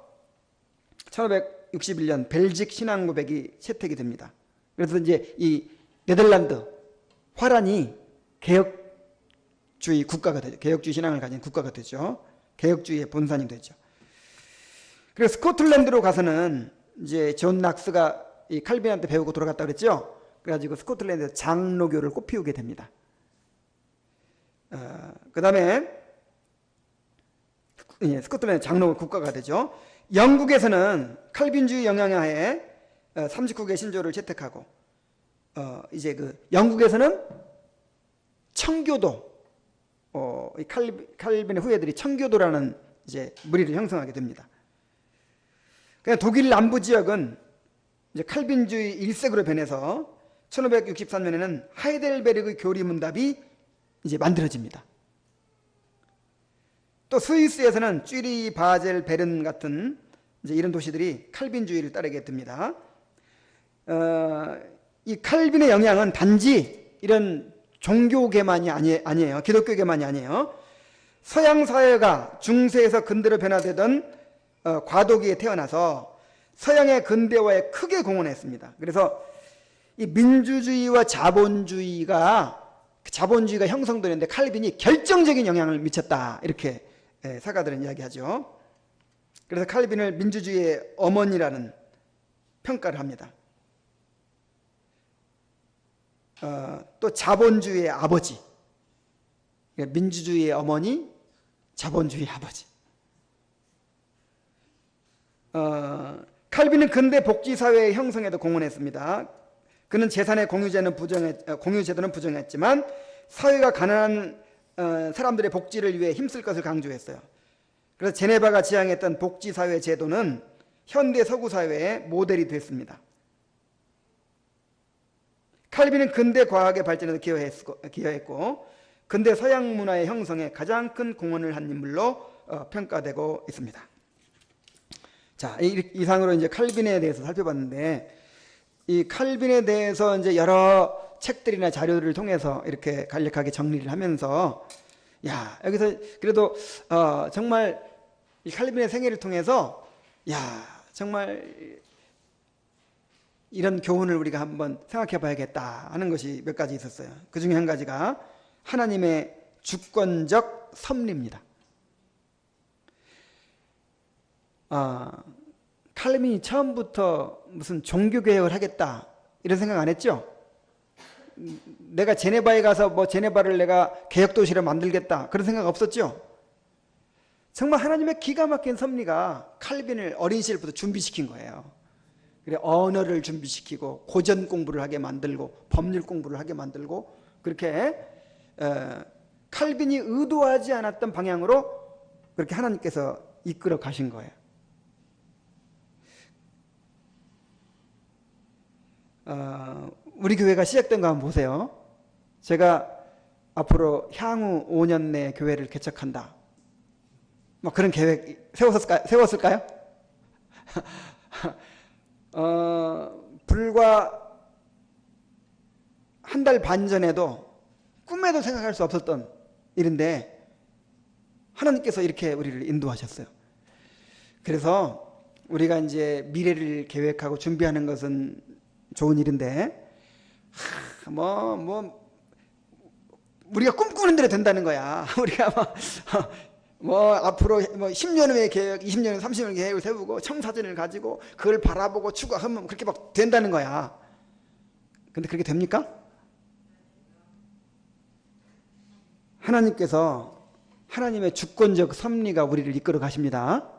1561년 벨직 신앙 고백이 채택이 됩니다. 그래서 이제 이 네덜란드 화란이 개혁주의 국가가 되죠. 개혁주의 신앙을 가진 국가가 되죠. 개혁주의의 본산이 되죠. 그래서 스코틀랜드로 가서는 이제 존 낙스가 이 칼빈한테 배우고 돌아갔다 그랬죠. 그래가지고 스코틀랜드에서 장로교를 꽃피우게 됩니다. 그 다음에 스코틀랜드 장로 국가가 되죠. 영국에서는 칼빈주의 영향하에 39개 신조를 채택하고 이제 그 영국에서는 청교도 이 칼빈의 후예들이 청교도라는 이제 무리를 형성하게 됩니다. 그냥 독일 남부 지역은 이제 칼빈주의 일색으로 변해서 1563년에는 하이델베르그 교리문답이 이제 만들어집니다. 또 스위스에서는 쥐리, 바젤, 베른 같은 이제 이런 도시들이 칼빈주의를 따르게 됩니다. 이 칼빈의 영향은 단지 이런 종교계만이 아니에요. 기독교계만이 아니에요. 서양 사회가 중세에서 근대로 변화되던 과도기에 태어나서 서양의 근대화에 크게 공헌했습니다. 그래서 이 민주주의와 자본주의가 형성되는데 칼빈이 결정적인 영향을 미쳤다, 이렇게 사가들은 이야기하죠. 그래서 칼빈을 민주주의의 어머니라는 평가를 합니다. 또 자본주의의 아버지, 민주주의의 어머니, 자본주의의 아버지. 칼빈은 근대 복지사회의 형성에도 공헌했습니다. 그는 재산의 공유제도는 부정했지만 사회가 가난한 사람들의 복지를 위해 힘쓸 것을 강조했어요. 그래서 제네바가 지향했던 복지사회 제도는 현대 서구 사회의 모델이 됐습니다. 칼빈은 근대 과학의 발전에도 기여했고 근대 서양 문화의 형성에 가장 큰 공헌을 한 인물로 평가되고 있습니다. 자, 이상으로 이제 칼빈에 대해서 살펴봤는데, 이 칼빈에 대해서 이제 여러 책들이나 자료들을 통해서 이렇게 간략하게 정리를 하면서, 야, 여기서 그래도 정말 이 칼빈의 생애를 통해서, 야, 정말 이런 교훈을 우리가 한번 생각해 봐야겠다 하는 것이 몇 가지 있었어요. 그 중에 한 가지가 하나님의 주권적 섭리입니다. 칼빈이 처음부터 무슨 종교개혁을 하겠다 이런 생각 안 했죠? 내가 제네바에 가서 뭐 제네바를 내가 개혁도시로 만들겠다 그런 생각 없었죠? 정말 하나님의 기가 막힌 섭리가 칼빈을 어린 시절부터 준비시킨 거예요. 그래, 언어를 준비시키고 고전 공부를 하게 만들고 법률 공부를 하게 만들고 그렇게 칼빈이 의도하지 않았던 방향으로 그렇게 하나님께서 이끌어 가신 거예요. 우리 교회가 시작된 거 한번 보세요. 제가 앞으로 향후 5년 내에 교회를 개척한다, 뭐 그런 계획 세웠을까요? 불과 한 달 반 전에도 꿈에도 생각할 수 없었던 일인데 하나님께서 이렇게 우리를 인도하셨어요. 그래서 우리가 이제 미래를 계획하고 준비하는 것은 좋은 일인데, 우리가 꿈꾸는 대로 된다는 거야. 우리가 앞으로 10년 후의 계획, 20년 후, 30년 계획을 세우고 청사진을 가지고 그걸 바라보고 추구하면 그렇게 막 된다는 거야. 근데 그렇게 됩니까? 하나님께서 하나님의 주권적 섭리가 우리를 이끌어 가십니다.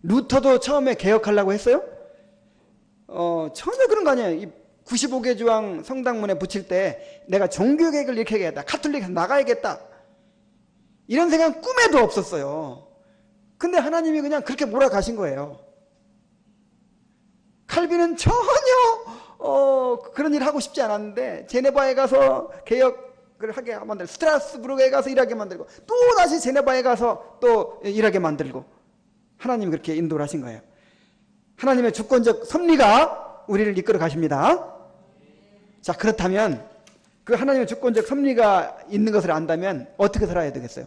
루터도 처음에 개혁하려고 했어요? 전혀 그런 거 아니에요. 이 95개 조항 성당문에 붙일 때 내가 종교개혁을 이렇게 해야겠다, 카톨릭에서 나가야겠다, 이런 생각은 꿈에도 없었어요. 근데 하나님이 그냥 그렇게 몰아가신 거예요. 칼빈은 전혀 그런 일을 하고 싶지 않았는데 제네바에 가서 개혁을 하게 만들고, 스트라스부르크에 가서 일하게 만들고, 또 다시 제네바에 가서 또 일하게 만들고, 하나님이 그렇게 인도를 하신 거예요. 하나님의 주권적 섭리가 우리를 이끌어 가십니다. 자, 그렇다면 그 하나님의 주권적 섭리가 있는 것을 안다면 어떻게 살아야 되겠어요?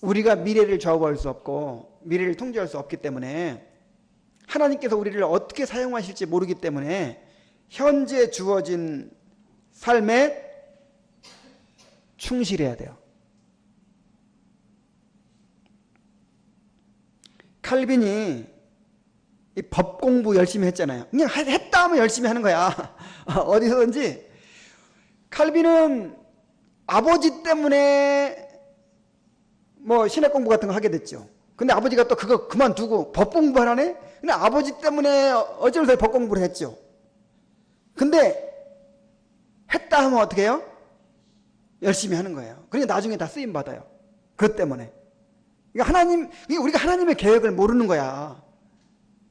우리가 미래를 좌우할 수 없고 미래를 통제할 수 없기 때문에, 하나님께서 우리를 어떻게 사용하실지 모르기 때문에 현재 주어진 삶에 충실해야 돼요. 칼빈이 이 법 공부 열심히 했잖아요. 그냥 했다 하면 열심히 하는 거야. 어디서든지. 칼빈은 아버지 때문에 뭐 신학 공부 같은 거 하게 됐죠. 근데 아버지가 또 그거 그만두고 법 공부를 하네? 근데 아버지 때문에 어쩌면서 법 공부를 했죠. 근데 했다 하면 어떻게 해요? 열심히 하는 거예요. 그러니까 나중에 다 쓰임 받아요. 그것 때문에. 그러니까 우리가 하나님의 계획을 모르는 거야.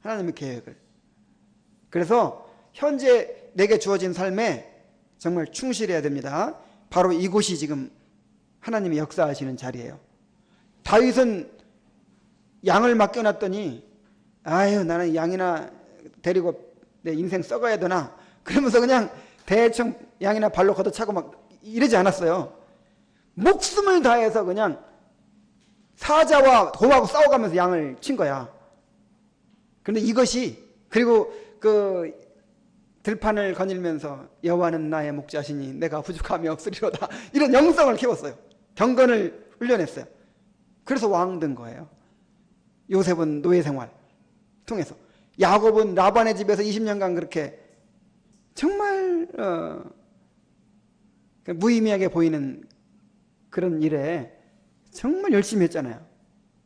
하나님의 계획을. 그래서 현재 내게 주어진 삶에 정말 충실해야 됩니다. 바로 이곳이 지금 하나님이 역사하시는 자리예요. 다윗은 양을 맡겨놨더니 아유 나는 양이나 데리고 내 인생 썩어야 되나 그러면서 그냥 대충 양이나 발로 걷어차고 막 이러지 않았어요. 목숨을 다해서 그냥 사자와 곰하고 싸워가면서 양을 친 거야. 그런데 이것이 그리고 그 들판을 거닐면서 여호와는 나의 목자시니 내가 부족함이 없으리로다 이런 영성을 키웠어요. 경건을 훈련했어요. 그래서 왕 된 거예요. 요셉은 노예 생활 통해서, 야곱은 라반의 집에서 20년간 그렇게 정말 무의미하게 보이는 그런 일에 정말 열심히 했잖아요.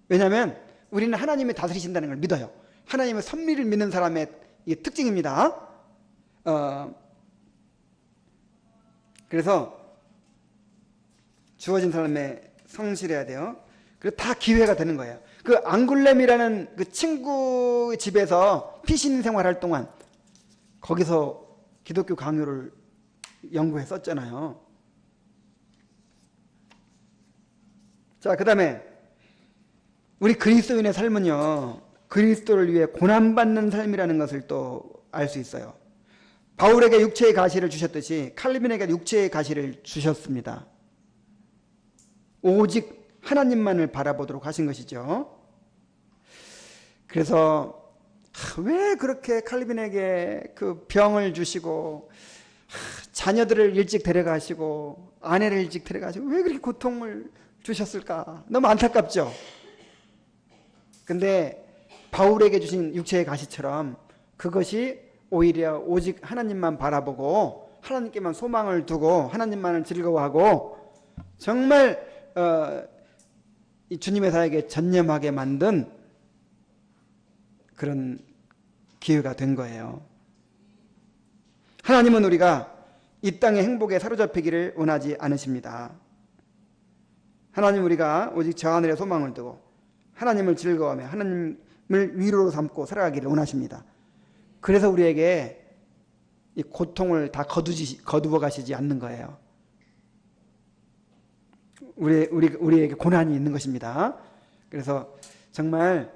왜냐하면 우리는 하나님이 다스리신다는 걸 믿어요. 하나님의 섭리를 믿는 사람의 이게 특징입니다. 그래서 주어진 삶에 성실해야 돼요. 그리고 다 기회가 되는 거예요. 그 앙굴렘이라는 그 친구 집에서 피신 생활할 동안 거기서 기독교 강요를 연구했었잖아요. 자, 그 다음에 우리 그리스도인의 삶은요, 그리스도를 위해 고난받는 삶이라는 것을 또 알 수 있어요. 바울에게 육체의 가시를 주셨듯이 칼빈에게 육체의 가시를 주셨습니다. 오직 하나님만을 바라보도록 하신 것이죠. 그래서 왜 그렇게 칼빈에게 그 병을 주시고 자녀들을 일찍 데려가시고 아내를 일찍 데려가시고 왜 그렇게 고통을 주셨을까? 너무 안타깝죠. 근데 바울에게 주신 육체의 가시처럼 그것이 오히려 오직 하나님만 바라보고 하나님께만 소망을 두고 하나님만을 즐거워하고 정말 이 주님의 사역에 전념하게 만든 그런 기회가 된 거예요. 하나님은 우리가 이 땅의 행복에 사로잡히기를 원하지 않으십니다. 하나님 우리가 오직 저 하늘에 소망을 두고 하나님을 즐거워하며 하나님을 위로로 삼고 살아가기를 원하십니다. 그래서 우리에게 이 고통을 다 거두어 가시지 않는 거예요. 우리에게 고난이 있는 것입니다. 그래서 정말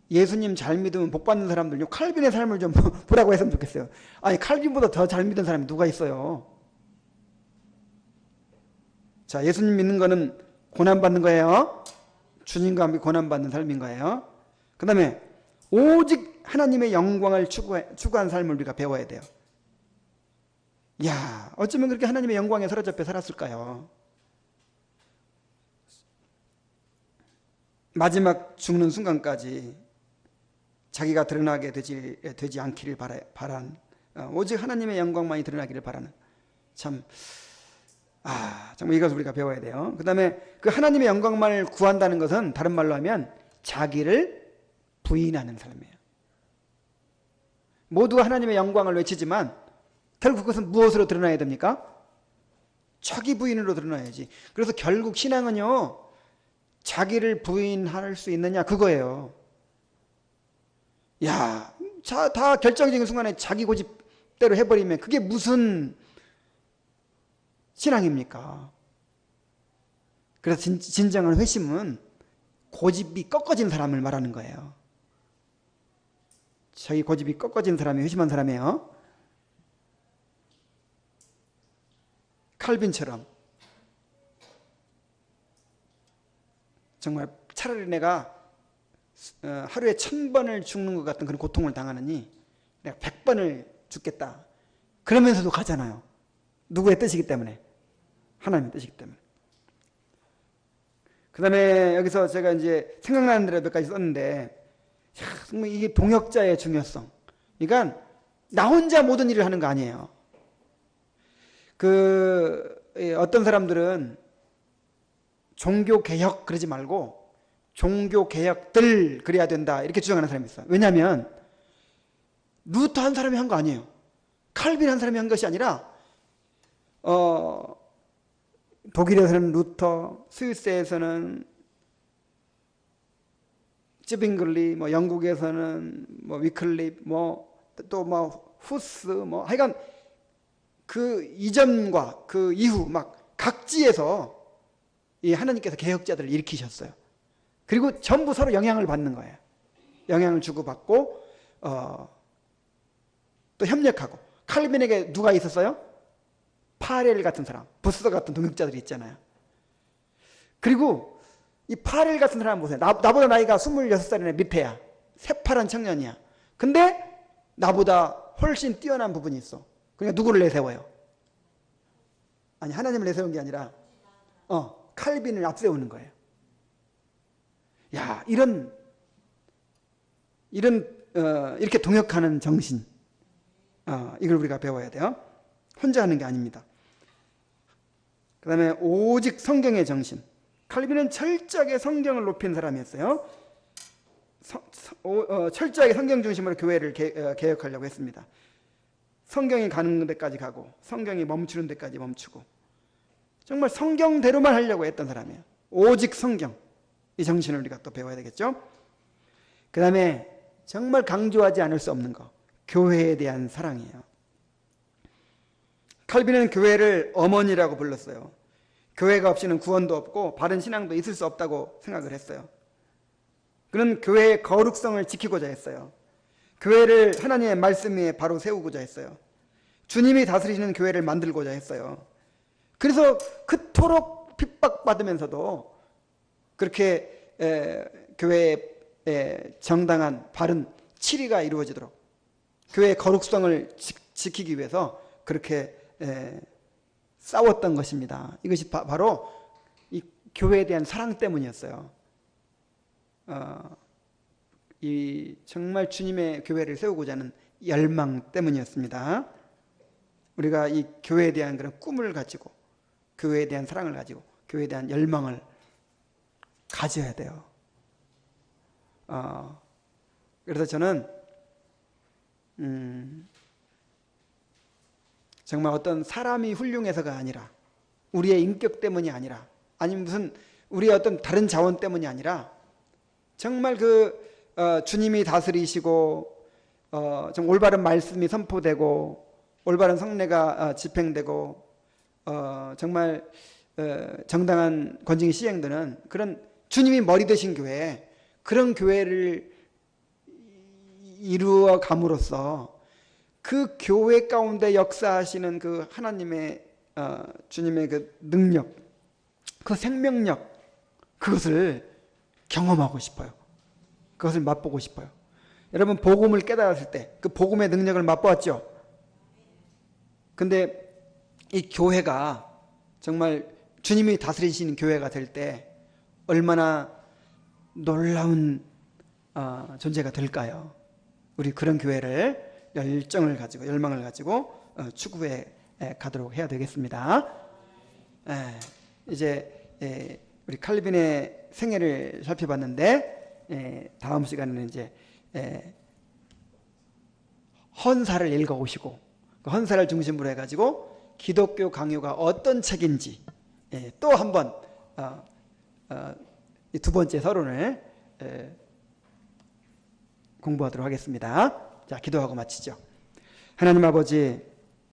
예수님 잘 믿으면 복 받는 사람들, 칼빈의 삶을 좀 보라고 했으면 좋겠어요. 아니 칼빈보다 더 잘 믿는 사람이 누가 있어요? 자, 예수님 믿는 거는 고난 받는 거예요. 주님과 함께 고난 받는 삶인 거예요. 그 다음에 오직 하나님의 영광을 추구한 삶을 우리가 배워야 돼요. 야, 어쩌면 그렇게 하나님의 영광에 사로잡혀 살았을까요? 마지막 죽는 순간까지 자기가 드러나게 되지 않기를 바란 오직 하나님의 영광만이 드러나기를 바라는 참 정말 이것을 우리가 배워야 돼요. 그 다음에 그 하나님의 영광만을 구한다는 것은 다른 말로 하면 자기를 부인하는 삶이에요. 모두가 하나님의 영광을 외치지만 결국 그것은 무엇으로 드러나야 됩니까? 자기 부인으로 드러나야지. 그래서 결국 신앙은요, 자기를 부인할 수 있느냐 그거예요. 야, 다 결정적인 순간에 자기 고집대로 해버리면 그게 무슨 신앙입니까? 그래서 진정한 회심은 고집이 꺾어진 사람을 말하는 거예요. 자기 고집이 꺾어진 사람이 회심한 사람이에요. 칼빈처럼 정말 차라리 내가 하루에 1000번을 죽는 것 같은 그런 고통을 당하느니 내가 100번을 죽겠다. 그러면서도 가잖아요. 누구의 뜻이기 때문에? 하나님의 뜻이기 때문에. 그 다음에 여기서 제가 이제 생각나는 대로 몇 가지 썼는데, 정말 이게 동역자의 중요성. 그러니까 나 혼자 모든 일을 하는 거 아니에요. 어떤 사람들은 종교개혁 그러지 말고 종교개혁들 그래야 된다 이렇게 주장하는 사람이 있어요. 왜냐하면 루터 한 사람이 한 거 아니에요. 칼빈 한 사람이 한 것이 아니라 독일에서는 루터, 스위스에서는 쯔빙글리, 뭐 영국에서는 뭐 위클립, 또 후스, 하여간 그 이전과 그 이후 막 각지에서 이 하나님께서 개혁자들을 일으키셨어요. 그리고 전부 서로 영향을 받는 거예요. 영향을 주고받고 또 협력하고. 칼빈에게 누가 있었어요? 파렐 같은 사람, 부스 같은 동역자들이 있잖아요. 그리고 이 파렐 같은 사람 보세요. 나보다 나이가 26살이나 밑에야. 새파란 청년이야. 근데 나보다 훨씬 뛰어난 부분이 있어. 그러니까 누구를 내세워요? 아니, 하나님을 내세운 게 아니라 칼빈을 앞세우는 거예요. 야, 이렇게 동역하는 정신, 이걸 우리가 배워야 돼요. 혼자 하는 게 아닙니다. 그 다음에 오직 성경의 정신. 칼빈은 철저하게 성경을 높인 사람이었어요. 철저하게 성경 중심으로 교회를 개혁하려고 했습니다. 성경이 가는 데까지 가고 성경이 멈추는 데까지 멈추고 정말 성경대로만 하려고 했던 사람이에요. 오직 성경. 이 정신을 우리가 또 배워야 되겠죠. 그 다음에 정말 강조하지 않을 수 없는 거, 교회에 대한 사랑이에요. 칼빈은 교회를 어머니라고 불렀어요. 교회가 없이는 구원도 없고 바른 신앙도 있을 수 없다고 생각을 했어요. 그는 교회의 거룩성을 지키고자 했어요. 교회를 하나님의 말씀 위에 바로 세우고자 했어요. 주님이 다스리시는 교회를 만들고자 했어요. 그래서 그토록 핍박받으면서도 그렇게 교회의 정당한 바른 치리가 이루어지도록 교회의 거룩성을 지키기 위해서 그렇게 싸웠던 것입니다. 이것이 바로 이 교회에 대한 사랑 때문이었어요. 이 정말 주님의 교회를 세우고자 하는 열망 때문이었습니다. 우리가 이 교회에 대한 그런 꿈을 가지고 교회에 대한 사랑을 가지고 교회에 대한 열망을 가져야 돼요. 그래서 저는 정말 어떤 사람이 훌륭해서가 아니라 우리의 인격 때문이 아니라 아니면 무슨 우리의 어떤 다른 자원 때문이 아니라 정말 주님이 다스리시고 좀 올바른 말씀이 선포되고 올바른 성례가 집행되고 정말 정당한 권징이 시행되는 그런 주님이 머리 되신 교회, 그런 교회를 이루어 감으로써 그 교회 가운데 역사하시는 그 하나님의 주님의 그 능력, 그 생명력, 그것을 경험하고 싶어요. 그것을 맛보고 싶어요. 여러분, 복음을 깨달았을 때 그 복음의 능력을 맛보았죠? 근데 이 교회가 정말 주님이 다스리시는 교회가 될 때 얼마나 놀라운 존재가 될까요? 우리 그런 교회를 열정을 가지고 열망을 가지고 추구해 가도록 해야 되겠습니다. 이제 우리 칼빈의 생애를 살펴봤는데 다음 시간에는 이제 헌사를 읽어오시고 그 헌사를 중심으로 해가지고 기독교 강요가 어떤 책인지 또 한번 이 두 번째 서론을 공부하도록 하겠습니다. 자, 기도하고 마치죠. 하나님 아버지,